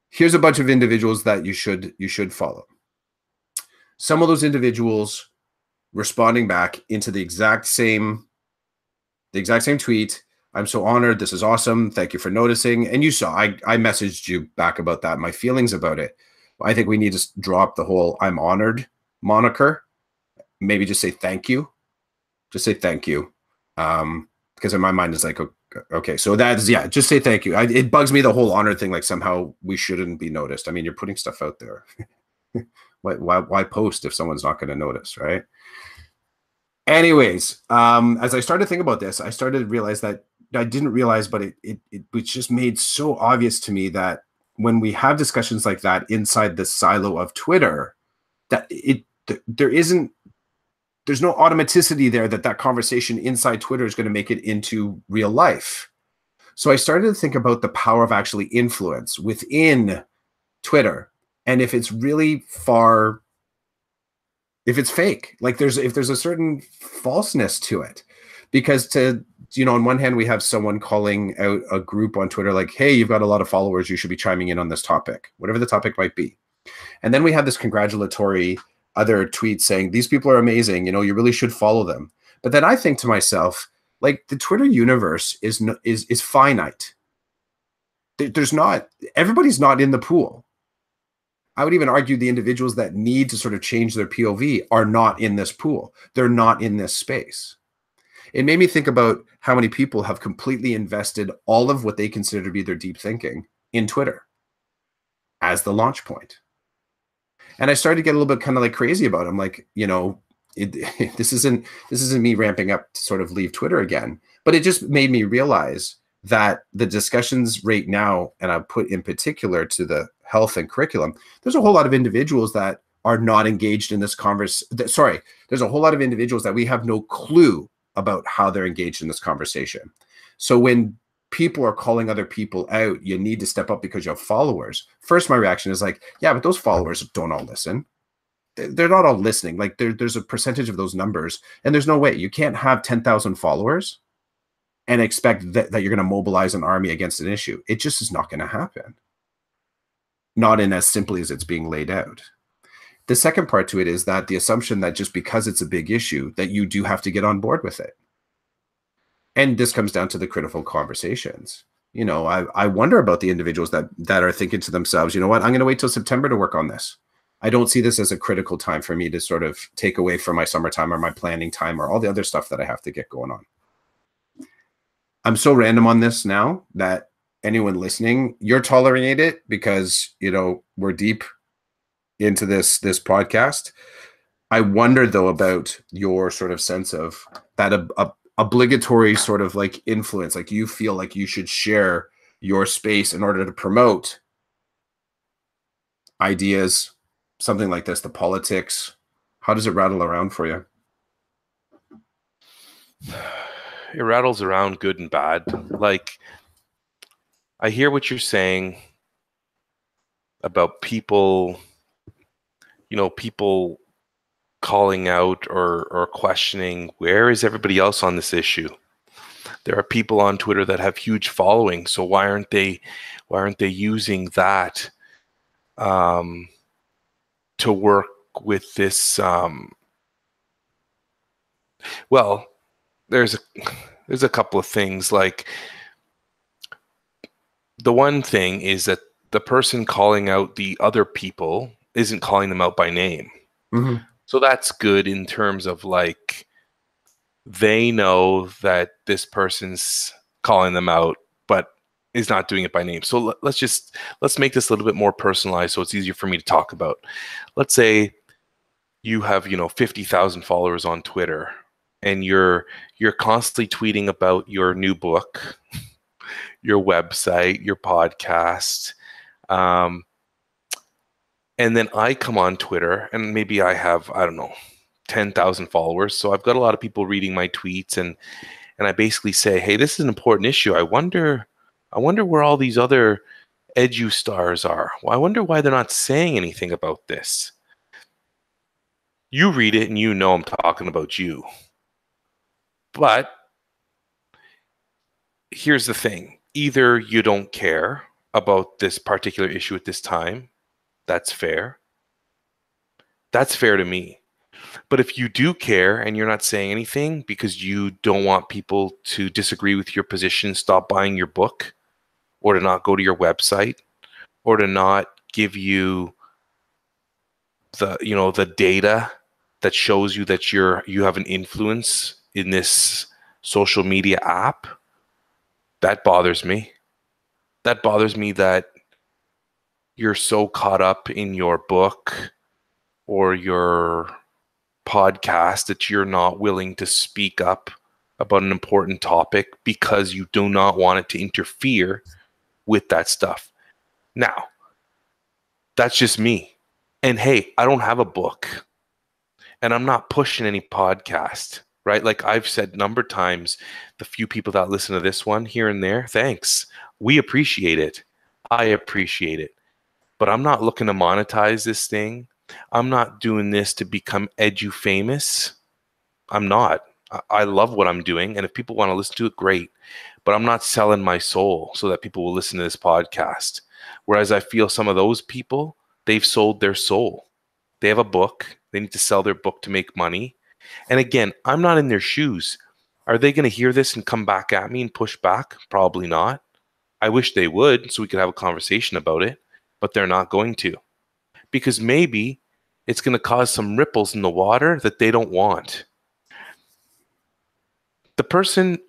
Here's a bunch of individuals that you should follow. Some of those individuals responding back into the exact same tweet. I'm so honored. This is awesome. Thank you for noticing. And you saw, I messaged you back about that, my feelings about it. I think we need to drop the whole I'm honored moniker. Maybe just say thank you. Just say thank you. Because in my mind it's like, okay, so that's, just say thank you. It bugs me, the whole honor thing, like somehow we shouldn't be noticed. I mean, you're putting stuff out there. Why post if someone's not going to notice, right? Anyways, as I started to think about this, I started to realize that I didn't realize, but it just made so obvious to me that when we have discussions like that inside the silo of Twitter, that there's no automaticity there that conversation inside Twitter is going to make it into real life. So I started to think about the power of actually influence within Twitter. And if it's really if it's fake, like if there's a certain falseness to it, because on one hand, we have someone calling out a group on Twitter, like, hey, you've got a lot of followers, you should be chiming in on this topic, whatever the topic might be. And then we have this congratulatory other tweet saying, these people are amazing, you really should follow them. But then I think to myself, like, the Twitter universe is finite. Everybody's not in the pool. I would even argue the individuals that need to sort of change their POV are not in this pool. They're not in this space. It made me think about how many people have completely invested all of what they consider to be their deep thinking in Twitter as the launch point. And I started to get a little bit kind of like crazy about it. I'm like, you know, this isn't me ramping up to sort of leave Twitter again, but it just made me realize that the discussions right now, and I put in particular to the health and curriculum, there's a whole lot of individuals that are not engaged in this conversation. Sorry, there's a whole lot of individuals that we have no clue about how they're engaged in this conversation. So when people are calling other people out, you need to step up because you have followers. First, my reaction is like, yeah, but those followers don't all listen. They're not all listening. Like there's a percentage of those numbers, and there's no way you can't have 10,000 followers and expect that you're going to mobilize an army against an issue. It just is not going to happen. Not in as simply as it's being laid out. The second part to it is that the assumption that just because it's a big issue, that you do have to get on board with it. And this comes down to the critical conversations. You know, I wonder about the individuals that are thinking to themselves, you know what, I'm going to wait till September to work on this. I don't see this as a critical time for me to sort of take away from my summertime or my planning time or all the other stuff that I have to get going on. I'm so random on this now that anyone listening, you're tolerating it because, you know, we're deep into this podcast. I wonder though about your sort of sense of that obligatory sort of like influence, like you feel like you should share your space in order to promote ideas, something like this, the politics. How does it rattle around for you? It rattles around good and bad. Like, I hear what you're saying about people, you know, people calling out or questioning, where is everybody else on this issue? There are people on Twitter that have huge following, so why aren't they using that to work with this? Well, there's a couple of things. Like, the one thing is that the person calling out the other people isn't calling them out by name. Mm-hmm. So that's good in terms of like, they know that this person's calling them out, but is not doing it by name. So let's make this a little bit more personalized so it's easier for me to talk about. Let's say you have, you know, 50,000 followers on Twitter, and you're constantly tweeting about your new book, your website, your podcast. And then I come on Twitter and maybe I have, I don't know, 10,000 followers. So I've got a lot of people reading my tweets, and I basically say, hey, this is an important issue. I wonder where all these other edu stars are. Well, I wonder why they're not saying anything about this. You read it and you know I'm talking about you. But here's the thing. Either you don't care about this particular issue at this time. That's fair. That's fair to me. But if you do care and you're not saying anything because you don't want people to disagree with your position, stop buying your book, or to not go to your website, or to not give you the, you know, the data that shows you that you have an influence in this social media app, that bothers me. That bothers me that you're so caught up in your book or your podcast that you're not willing to speak up about an important topic because you do not want it to interfere with that stuff. Now, that's just me. And hey, I don't have a book, and I'm not pushing any podcast, right? Like I've said a number of times, the few people that listen to this one here and there, thanks. We appreciate it. I appreciate it. But I'm not looking to monetize this thing. I'm not doing this to become edu famous. I'm not. I love what I'm doing, and if people want to listen to it, great. But I'm not selling my soul so that people will listen to this podcast. Whereas I feel some of those people, they've sold their soul. They have a book. They need to sell their book to make money. And again, I'm not in their shoes. Are they going to hear this and come back at me and push back? Probably not. I wish they would so we could have a conversation about it, but they're not going to. Because maybe it's going to cause some ripples in the water that they don't want. The person,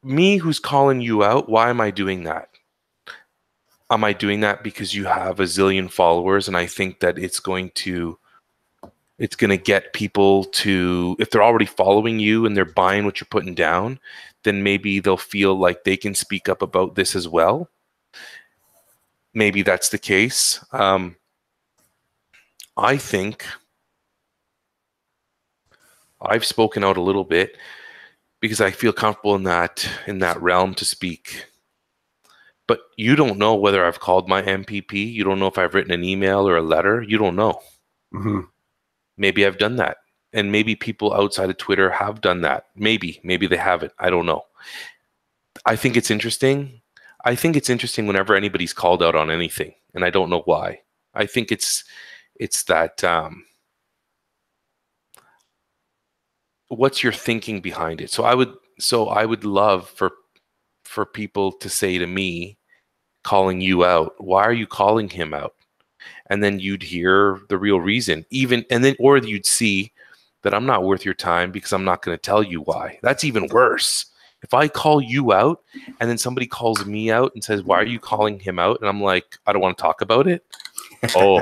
me who's calling you out, why am I doing that? Am I doing that because you have a zillion followers and I think that it's going to get people to, if they're already following you and they're buying what you're putting down, then maybe they'll feel like they can speak up about this as well. Maybe that's the case. I think I've spoken out a little bit because I feel comfortable in that realm to speak. But you don't know whether I've called my MPP. You don't know if I've written an email or a letter. You don't know. Mm-hmm. Maybe I've done that. And maybe people outside of Twitter have done that. Maybe they haven't. I don't know. I think it's interesting. I think it's interesting whenever anybody's called out on anything, and I don't know why. I think it's that what's your thinking behind it? So I would love for people to say to me, calling you out, why are you calling him out? And then you'd hear the real reason, or you'd see that I'm not worth your time because I'm not going to tell you why. That's even worse. If I call you out and then somebody calls me out and says, why are you calling him out? And I'm like, I don't want to talk about it. Oh,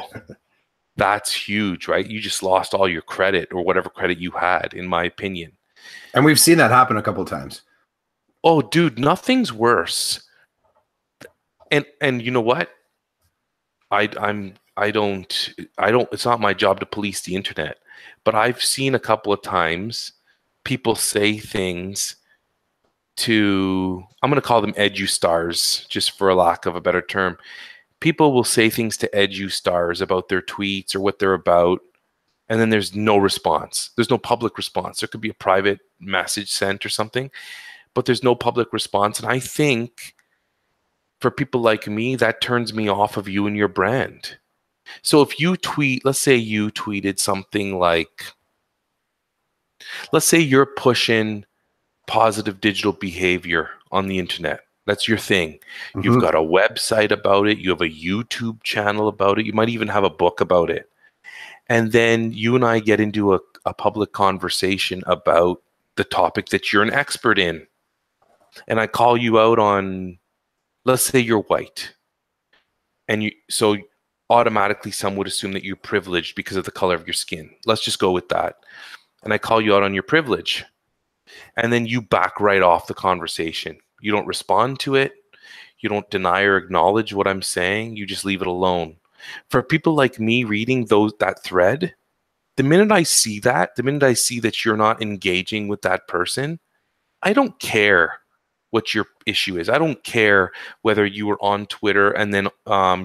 that's huge, right? You just lost all your credit or whatever credit you had, in my opinion. And we've seen that happen a couple of times. Oh, dude, nothing's worse. And you know what? I don't, it's not my job to police the internet, but I've seen a couple of times people say things to, I'm going to call them edu-stars, just for a lack of a better term. People will say things to edu-stars about their tweets or what they're about, and then there's no response. There's no public response. There could be a private message sent or something, but there's no public response. And I think for people like me, that turns me off of you and your brand. So if you tweet, let's say you tweeted something like, let's say you're pushing positive digital behavior on the internet. That's your thing. Mm-hmm. You've got a website about it. You have a YouTube channel about it. You might even have a book about it. And then you and I get into a public conversation about the topic that you're an expert in. And I call you out on, let's say you're white. And so automatically some would assume that you're privileged because of the color of your skin. Let's just go with that. And I call you out on your privilege. And then you back right off the conversation. You don't respond to it. You don't deny or acknowledge what I'm saying. You just leave it alone. For people like me reading that thread, the minute I see that you're not engaging with that person, I don't care what your issue is. I don't care whether you were on Twitter and then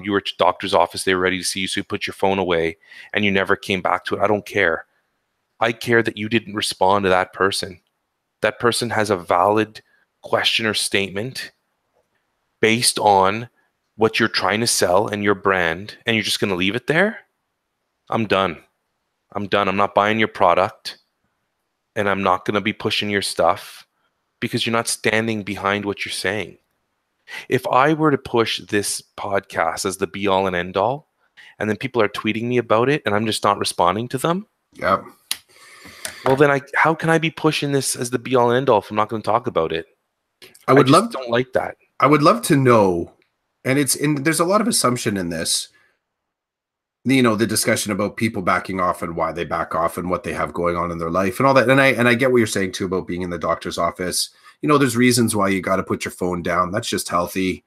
you were at your doctor's office, they were ready to see you, so you put your phone away and you never came back to it. I don't care. I care that you didn't respond to that person. That person has a valid question or statement based on what you're trying to sell and your brand, and you're just going to leave it there? I'm done. I'm not buying your product, and I'm not going to be pushing your stuff because you're not standing behind what you're saying. If I were to push this podcast as the be all and end all, and then people are tweeting me about it and I'm just not responding to them, yep. Well, then how can I be pushing this as the be all and end all if I'm not going to talk about it? I don't like that. I would love to know, and there's a lot of assumption in this, the discussion about people backing off and why they back off and what they have going on in their life and all that. And I get what you're saying too about being in the doctor's office. There's reasons why you got to put your phone down. That's just healthy.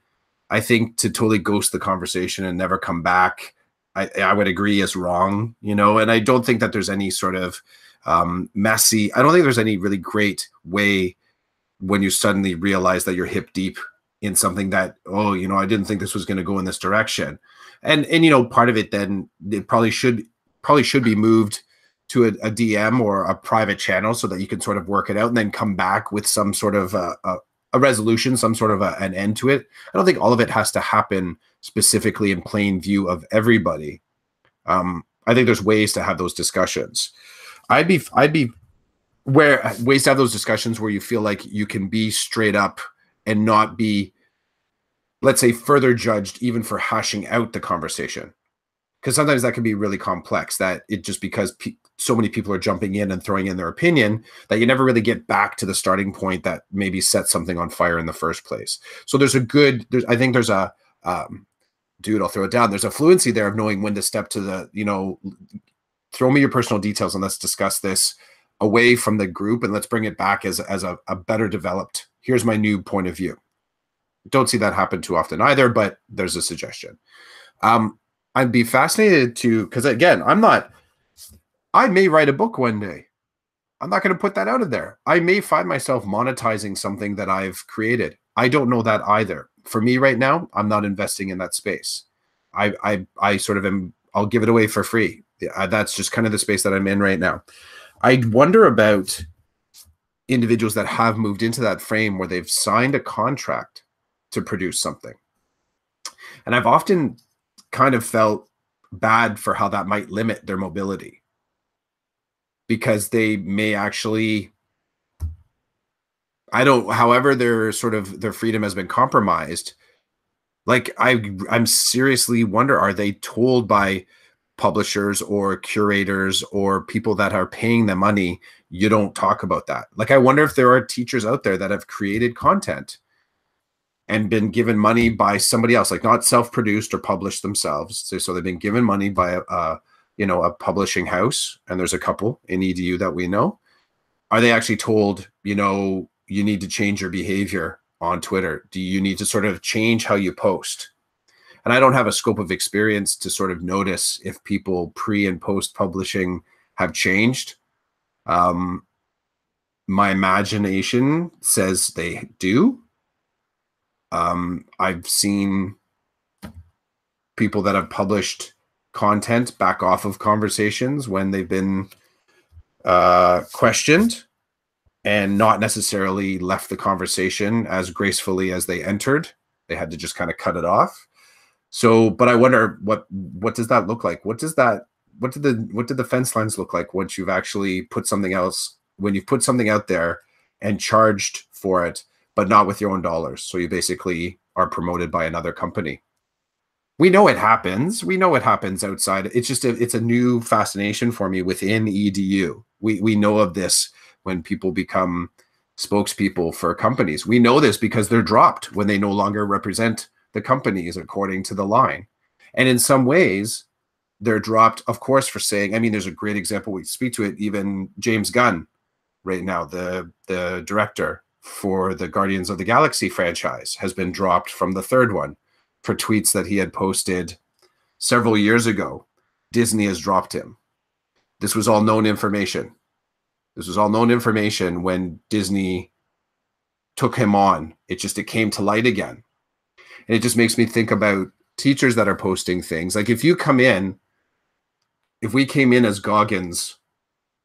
I think to totally ghost the conversation and never come back, I would agree is wrong, and I don't think that there's any sort of messy. I don't think there's any really great way when you suddenly realize that you're hip deep in something that, I didn't think this was going to go in this direction. And part of it then it probably should be moved to a DM or a private channel so that you can sort of work it out and then come back with some sort of a resolution, some sort of an end to it. I don't think all of it has to happen specifically in plain view of everybody. I think there's ways to have those discussions. I'd be ways to have those discussions where you feel like you can be straight up and not be, let's say, further judged even for hashing out the conversation. Because sometimes that can be really complex, that it just because so many people are jumping in and throwing in their opinion that you never really get back to the starting point that maybe set something on fire in the first place. So I think there's a, dude, I'll throw it down. There's a fluency there of knowing when to step to the, throw me your personal details and let's discuss this away from the group and let's bring it back as a better developed, here's my new point of view. Don't see that happen too often either, but there's a suggestion. I'd be fascinated because again, I may write a book one day. I'm not going to put that out of there. I may find myself monetizing something that I've created. I don't know that either. For me right now, I'm not investing in that space. I sort of am, I'll give it away for free. That's just kind of the space that I'm in right now. I wonder about individuals that have moved into that frame where they've signed a contract to produce something. And I've often kind of felt bad for how that might limit their mobility, because they may actually, however their freedom has been compromised. Like I'm seriously wonder, are they told by publishers or curators or people that are paying them money, you don't talk about that? Like, I wonder if there are teachers out there that have created content and been given money by somebody else, like not self-produced or published themselves. So they've been given money by a publishing house, and there's a couple in EDU that we know. Are they actually told, you need to change your behavior on Twitter? Do you need to sort of change how you post? And I don't have a scope of experience to sort of notice if people pre and post publishing have changed. My imagination says they do. I've seen people that have published content back off of conversations when they've been questioned, and not necessarily left the conversation as gracefully as they entered. They had to just kind of cut it off. So, but I wonder what does that look like? What did the fence lines look like once you've actually put something else, when you've put something out there and charged for it, but not with your own dollars? So you basically are promoted by another company. We know it happens. We know it happens outside. It's just it's a new fascination for me within EDU. We know of this when people become spokespeople for companies. We know this because they're dropped when they no longer represent the companies according to the line. And in some ways, they're dropped, of course, for saying, there's a great example, we speak to it, even James Gunn right now, the director for the Guardians of the Galaxy franchise, has been dropped from the third one for tweets that he had posted several years ago. Disney has dropped him. This was all known information. This was all known information when Disney took him on. It came to light again. And it just makes me think about teachers that are posting things. Like if we came in as Goggins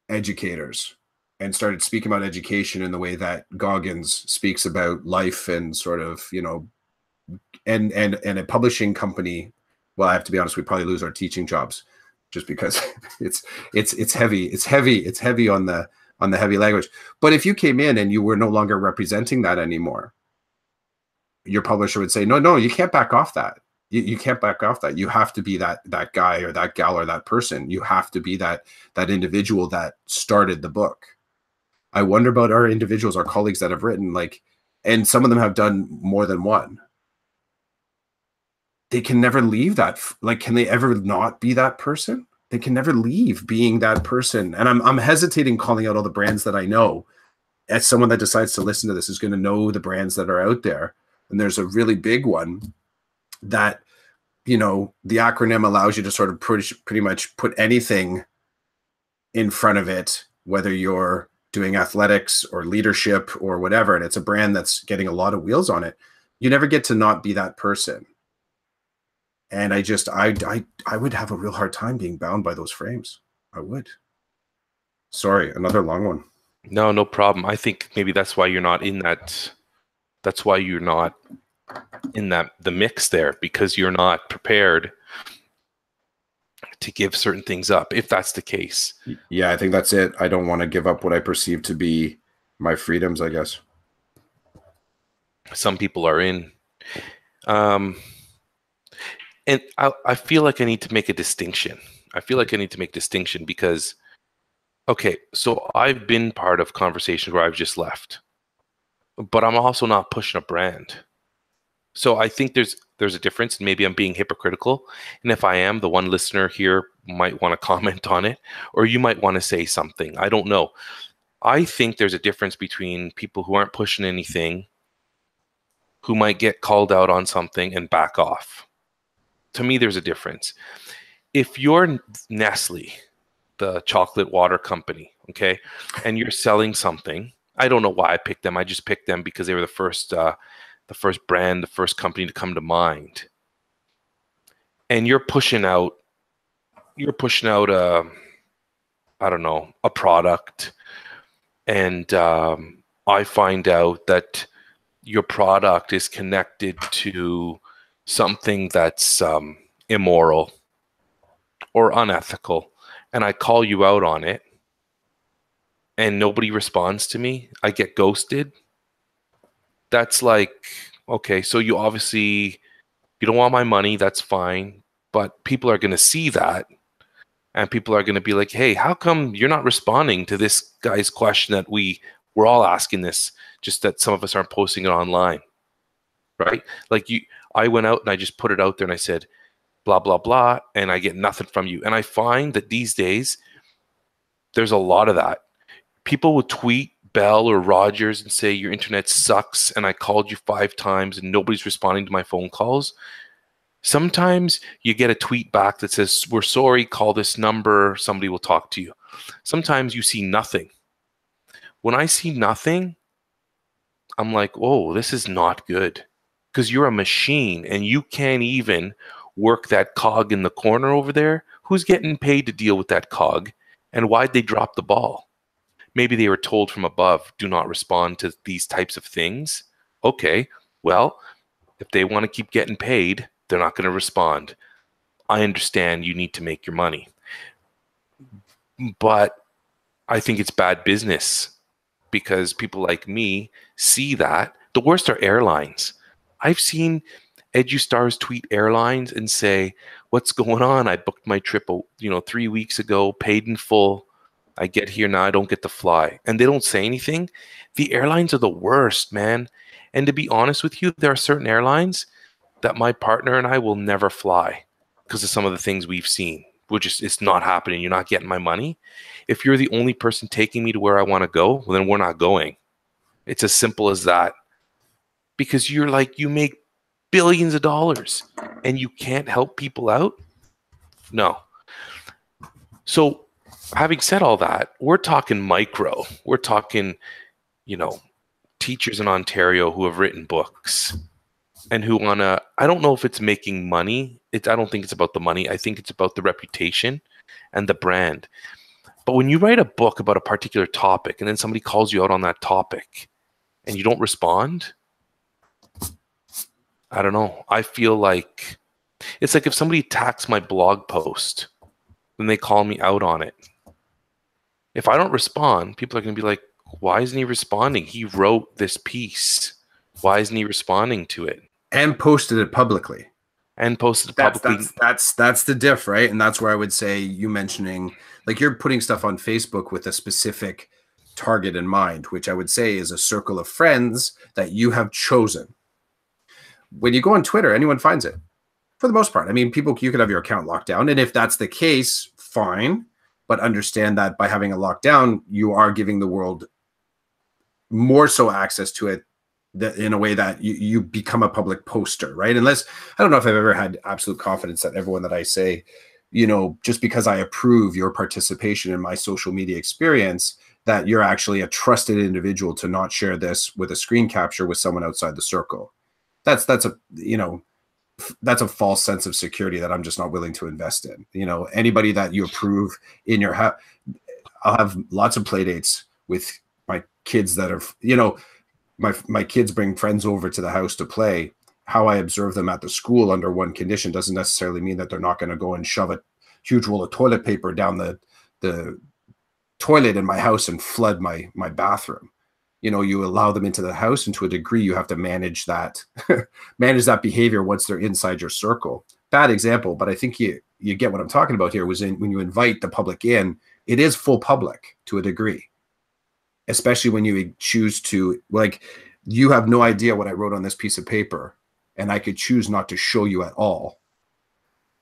educators and started speaking about education in the way that Goggins speaks about life and sort of, and a publishing company, well, I have to be honest, we'd probably lose our teaching jobs just because it's heavy on the heavy language. But if you came in and you were no longer representing that anymore, your publisher would say, no, you can't back off that. You can't back off that. You have to be that guy or that gal or that person. You have to be that individual that started the book. I wonder about our individuals, our colleagues that have written, and some of them have done more than one. They can never leave that. Can they ever not be that person? They can never leave being that person. And I'm hesitating calling out all the brands that I know. As someone that decides to listen to this is going to know the brands that are out there. And there's a really big one that, the acronym allows you to sort of pretty much put anything in front of it, whether you're doing athletics or leadership or whatever. And it's a brand that's getting a lot of wheels on it. You never get to not be that person. And I would have a real hard time being bound by those frames. I would. Sorry, another long one. No problem. I think maybe that's why you're not in that. That's why you're not in the mix there, because you're not prepared to give certain things up, if that's the case. Yeah, I think that's it. I don't want to give up what I perceive to be my freedoms, I guess. Some people are in. And I feel like I need to make a distinction. Because Okay, so I've been part of conversations where I've just left, but I'm also not pushing a brand. So I think there's a difference, and maybe I'm being hypocritical. And if I am, the one listener here might want to comment on it, or you might want to say something. I don't know. I think there's a difference between people who aren't pushing anything, who might get called out on something and back off. To me, there's a difference. If you're Nestle, the chocolate water company, okay, and you're selling something, I don't know why I picked them. I just picked them because they were the first brand, the first company to come to mind. And you're pushing out a, I don't know, a product, and I find out that your product is connected to something that's immoral or unethical, and I call you out on it, and nobody responds to me, I get ghosted. That's like, okay, so you don't want my money, that's fine, but people are going to see that, and people are going to be like, hey, how come you're not responding to this guy's question that we're all asking this, just that some of us aren't posting it online, right? Like I went out and I just put it out there and I said, blah, blah, blah, and I get nothing from you. And I find that these days, there's a lot of that. People will tweet Bell or Rogers and say, your internet sucks, and I called you 5 times and nobody's responding to my phone calls. Sometimes you get a tweet back that says, we're sorry, call this number, somebody will talk to you. Sometimes you see nothing. When I see nothing, I'm like, oh, this is not good, because you're a machine and you can't even work that cog in the corner over there. Who's getting paid to deal with that cog, and why'd they drop the ball? Maybe they were told from above, do not respond to these types of things. Okay, well, if they want to keep getting paid, they're not going to respond. I understand you need to make your money, but I think it's bad business, because people like me see that. The worst are airlines. I've seen EduStars tweet airlines and say, what's going on? I booked my trip 3 weeks ago, paid in full. I get here now, I don't get to fly. And they don't say anything. The airlines are the worst, man. And to be honest with you, there are certain airlines that my partner and I will never fly because of some of the things we've seen. It's not happening. You're not getting my money. If you're the only person taking me to where I want to go, well, then we're not going. It's as simple as that. Because you make billions of dollars and you can't help people out? No. So having said all that, we're talking micro. We're talking, teachers in Ontario who have written books and who want to, I don't know if it's making money. I don't think it's about the money. I think it's about the reputation and the brand. But when you write a book about a particular topic and then somebody calls you out on that topic and you don't respond, I don't know. I feel like it's like if somebody attacks my blog post, then they call me out on it. If I don't respond, people are going to be like, why isn't he responding? He wrote this piece. Why isn't he responding to it? And posted it publicly. That's the diff, right? And that's where I would say you mentioning, like, you're putting stuff on Facebook with a specific target in mind, which I would say is a circle of friends that you have chosen. When you go on Twitter, anyone finds it for the most part. I mean, you could have your account locked down. And if that's the case, fine. But understand that by having a lockdown, you are giving the world more so access to it in a way that you become a public poster, right? Unless, I don't know if I've ever had absolute confidence that everyone that I say, just because I approve your participation in my social media experience, that you're actually a trusted individual to not share this with a screen capture with someone outside the circle. That's a false sense of security that I'm just not willing to invest in. Anybody that you approve in your house, I'll have lots of play dates with my kids that are, my kids bring friends over to the house to play. How I observe them at the school under one condition doesn't necessarily mean that they're not going to go and shove a huge roll of toilet paper down the toilet in my house and flood my bathroom. You allow them into the house, and to a degree, you have to manage that behavior once they're inside your circle. Bad example, but I think you get what I'm talking about here. When you invite the public in, it is full public to a degree, especially when you choose to, like, you have no idea what I wrote on this piece of paper, and I could choose not to show you at all.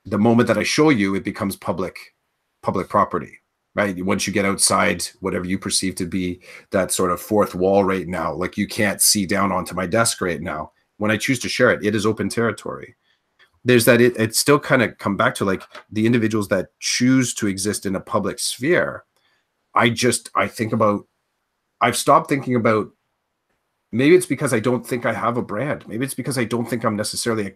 The moment that I show you, it becomes public property, right? Once you get outside whatever you perceive to be that sort of fourth wall right now, like you can't see down onto my desk right now. When I choose to share it, it is open territory. There's that, it still kind of come back to like the individuals that choose to exist in a public sphere. I've stopped thinking about, maybe it's because I don't think I have a brand. Maybe it's because I don't think I'm necessarily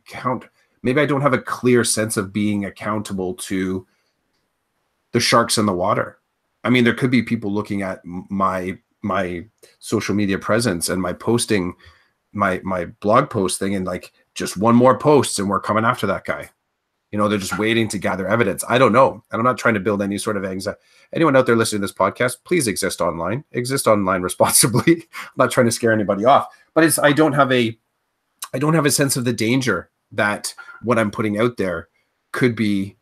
maybe I don't have a clear sense of being accountable to the sharks in the water. I mean, there could be people looking at my social media presence and my posting, my blog post thing, and like, just one more post and we're coming after that guy. You know, they're just waiting to gather evidence. I don't know. And I'm not trying to build any sort of anxiety. Anyone out there listening to this podcast, please exist online responsibly. I'm not trying to scare anybody off, but I don't have a sense of the danger that what I'm putting out there could be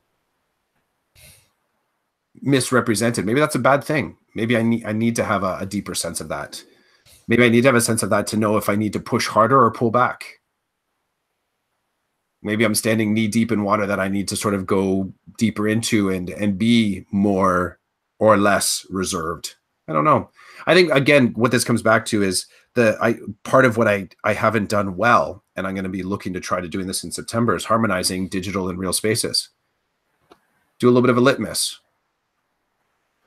misrepresented. Maybe that's a bad thing. Maybe I need to have a deeper sense of that. Maybe I need to have a sense of that to know if I need to push harder or pull back. Maybe I'm standing knee deep in water that I need to sort of go deeper into and be more or less reserved. I don't know. I think, again, what this comes back to is part of what I haven't done well, and I'm going to be looking to try to doing this in September, is harmonizing digital and real spaces. Do a little bit of a litmus.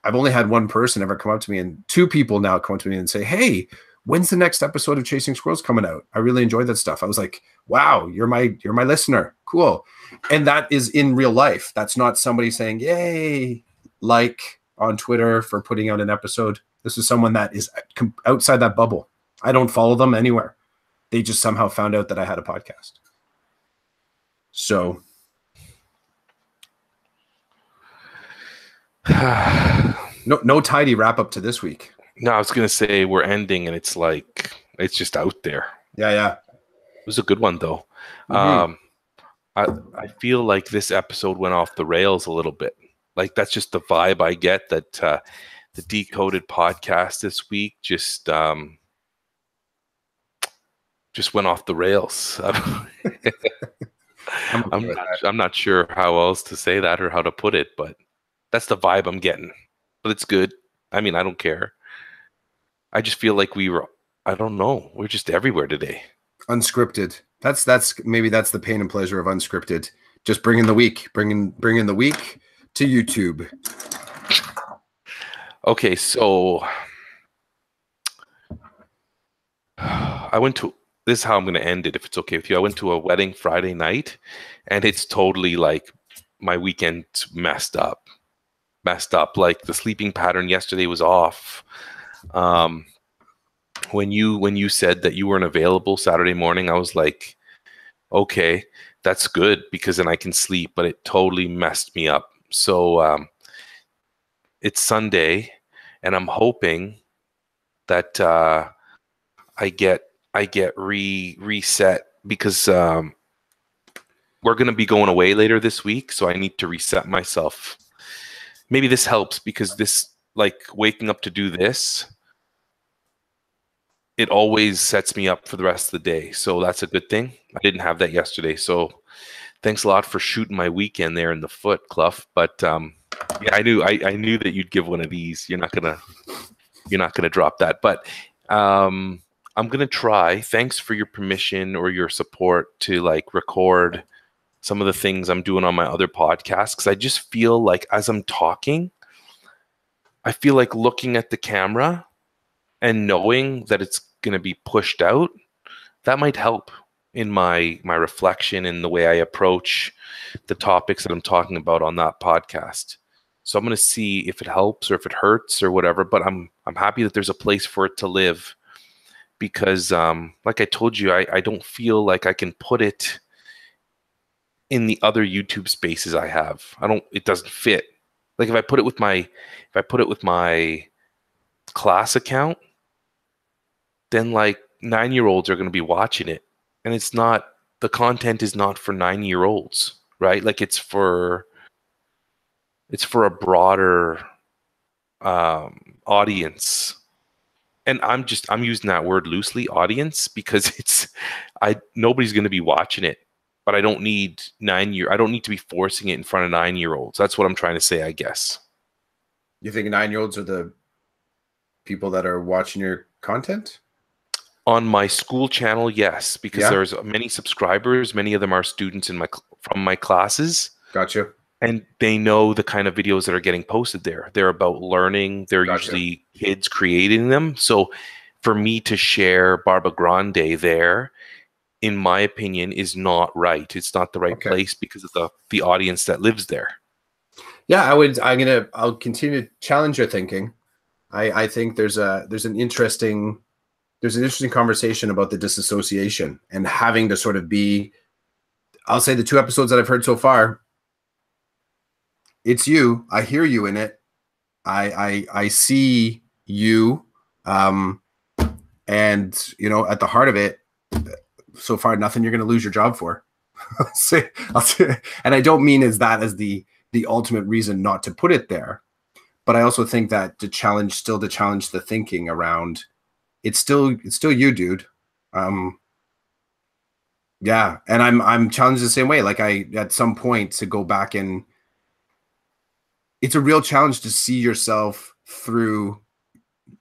I've only had one person ever come up to me, and two people now come up to me and say, "Hey, when's the next episode of Chasing Squirrels coming out? I really enjoyed that stuff." I was like, "Wow, you're my listener. Cool." And that is in real life. That's not somebody saying, "Yay," like on Twitter for putting out an episode. This is someone that is outside that bubble. I don't follow them anywhere. They just somehow found out that I had a podcast. So no tidy wrap up to this week. No, I was going to say we're ending and it's like, it's just out there. Yeah. It was a good one though. Mm-hmm. I feel like this episode went off the rails a little bit. Like that's just the vibe I get, that the Decoded podcast this week just went off the rails. I'm not sure how else to say that or how to put it, but that's the vibe I'm getting. But it's good. I mean, I don't care. I just feel like I don't know, we're just everywhere today. Unscripted. That's maybe that's the pain and pleasure of unscripted. Just bringing the week to YouTube. Okay, so this is how I'm going to end it, if it's okay with you. I went to a wedding Friday night, and it's totally like my weekend messed up. Like the sleeping pattern yesterday was off. When you said that you weren't available Saturday morning, I was like, okay, that's good because then I can sleep, but it totally messed me up. So it's Sunday, and I'm hoping that I get reset because we're going to be going away later this week, so I need to reset myself. Maybe this helps because this, like, waking up to do this, it always sets me up for the rest of the day. So that's a good thing. I didn't have that yesterday. So thanks a lot for shooting my weekend there in the foot, Clough. But yeah, I knew that you'd give one of these. You're not gonna drop that. But I'm gonna try. Thanks for your permission or your support to like record some of the things I'm doing on my other podcasts, because I just feel like as I'm talking, I feel like looking at the camera and knowing that it's going to be pushed out, that might help in my reflection and the way I approach the topics that I'm talking about on that podcast. So I'm going to see if it helps or if it hurts or whatever, but I'm happy that there's a place for it to live, because like I told you, I don't feel like I can put it in the other YouTube spaces I have. It doesn't fit. Like if I put it with my class account, then like 9-year-olds are going to be watching it, and the content is not for 9-year-olds, right? Like it's for a broader audience, and I'm using that word loosely, audience, because nobody's going to be watching it, but I don't need I don't need to be forcing it in front of 9-year-olds. That's what I'm trying to say, I guess. You think 9-year-olds are the people that are watching your content? On my school channel, yes, because there's many subscribers. Many of them are students from my classes. Gotcha. And they know the kind of videos that are getting posted there. They're about learning. They're usually kids creating them. So for me to share Barba Grande there, in my opinion, is not right. It's not the right place because of the audience that lives there. Yeah, I'll continue to challenge your thinking. I think there's an interesting conversation about the disassociation and having to sort of be, I'll say the 2 episodes that I've heard so far, it's you. I hear you in it. I see you. And at the heart of it, so far, nothing you're going to lose your job for. I'll say, and I don't mean as the ultimate reason not to put it there, but I also think that to challenge the thinking around, it's still you, dude. Yeah. And I'm challenged the same way. Like at some point to go back, and it's a real challenge to see yourself through,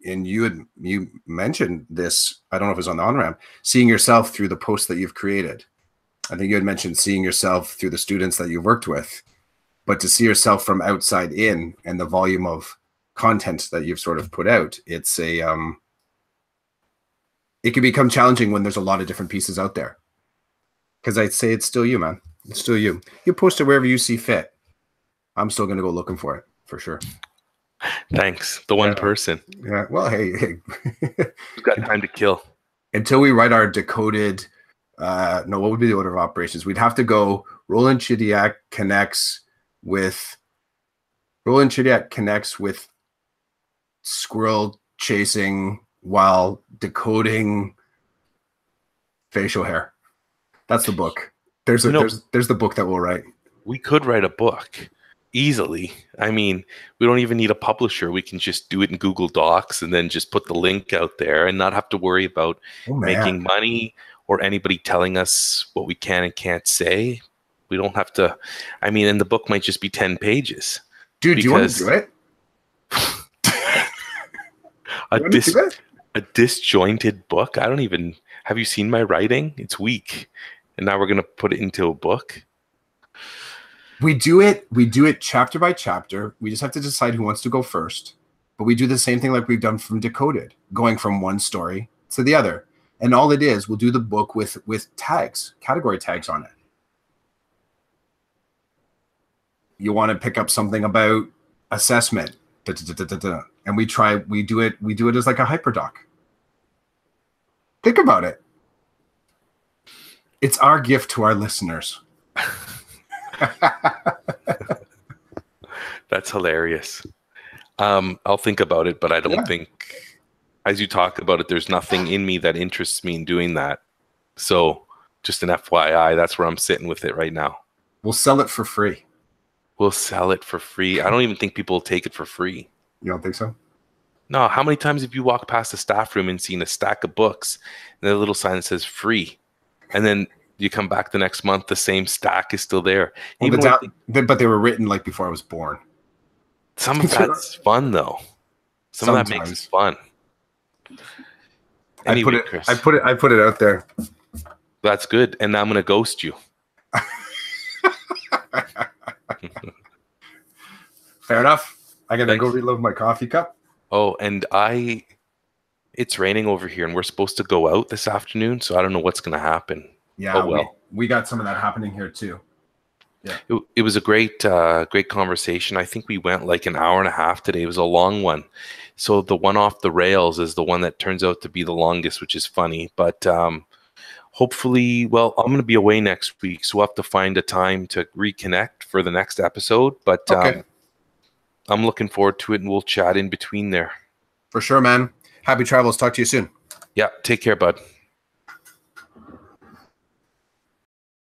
and you mentioned this, I don't know if it was on the on-ramp, seeing yourself through the posts that you've created. I think you had mentioned seeing yourself through the students that you've worked with, but to see yourself from outside in and the volume of content that you've sort of put out, it can become challenging when there's a lot of different pieces out there. Because I'd say it's still you, man. It's still you. You post it wherever you see fit. I'm still going to go looking for it, for sure. Thanks. The one person. Yeah. Well, hey. We've got time to kill. Until we write our decoded, what would be the order of operations? We'd have to go Rolland Chidiac connects with squirrel chasing while decoding facial hair. That's the book. There's the book that we'll write. We could write a book easily. I mean, we don't even need a publisher. We can just do it in Google Docs and then just put the link out there and not have to worry about making money or anybody telling us what we can and can't say. We don't have to. I mean, and the book might just be 10 pages. Dude, do you want to do it? A disjointed book? I don't even... Have you seen my writing? It's weak. And now we're going to put it into a book? We do it chapter by chapter. We just have to decide who wants to go first. But we do the same thing like we've done from Decoded, going from one story to the other. And all it is, we'll do the book with tags, category tags on it. You want to pick up something about assessment, and we do it as like a hyperdoc. Think about it. It's our gift to our listeners. That's hilarious. I'll think about it, but I don't think, as you talk about it, there's nothing in me that interests me in doing that. So just an FYI, that's where I'm sitting with it right now. We'll sell it for free. We'll sell it for free. I don't even think people will take it for free. You don't think so? No. How many times have you walked past the staff room and seen a stack of books and a little sign that says free? And then you come back the next month, the same stack is still there. Well, but they were written like before I was born. Some of that's fun, though. Some of that makes it fun. Anyway, Chris, I put it out there. That's good. And now I'm going to ghost you. Fair enough. I got to go reload my coffee cup. Oh, and it's raining over here, and we're supposed to go out this afternoon, so I don't know what's going to happen. Yeah, oh, well. We got some of that happening here too. Yeah, it was a great conversation. I think we went like an hour and a half today. It was a long one. So the one off the rails is the one that turns out to be the longest, which is funny. But hopefully, well, I'm going to be away next week, so we'll have to find a time to reconnect for the next episode. But I'm looking forward to it, and we'll chat in between there. For sure, man. Happy travels. Talk to you soon. Yeah, take care, bud.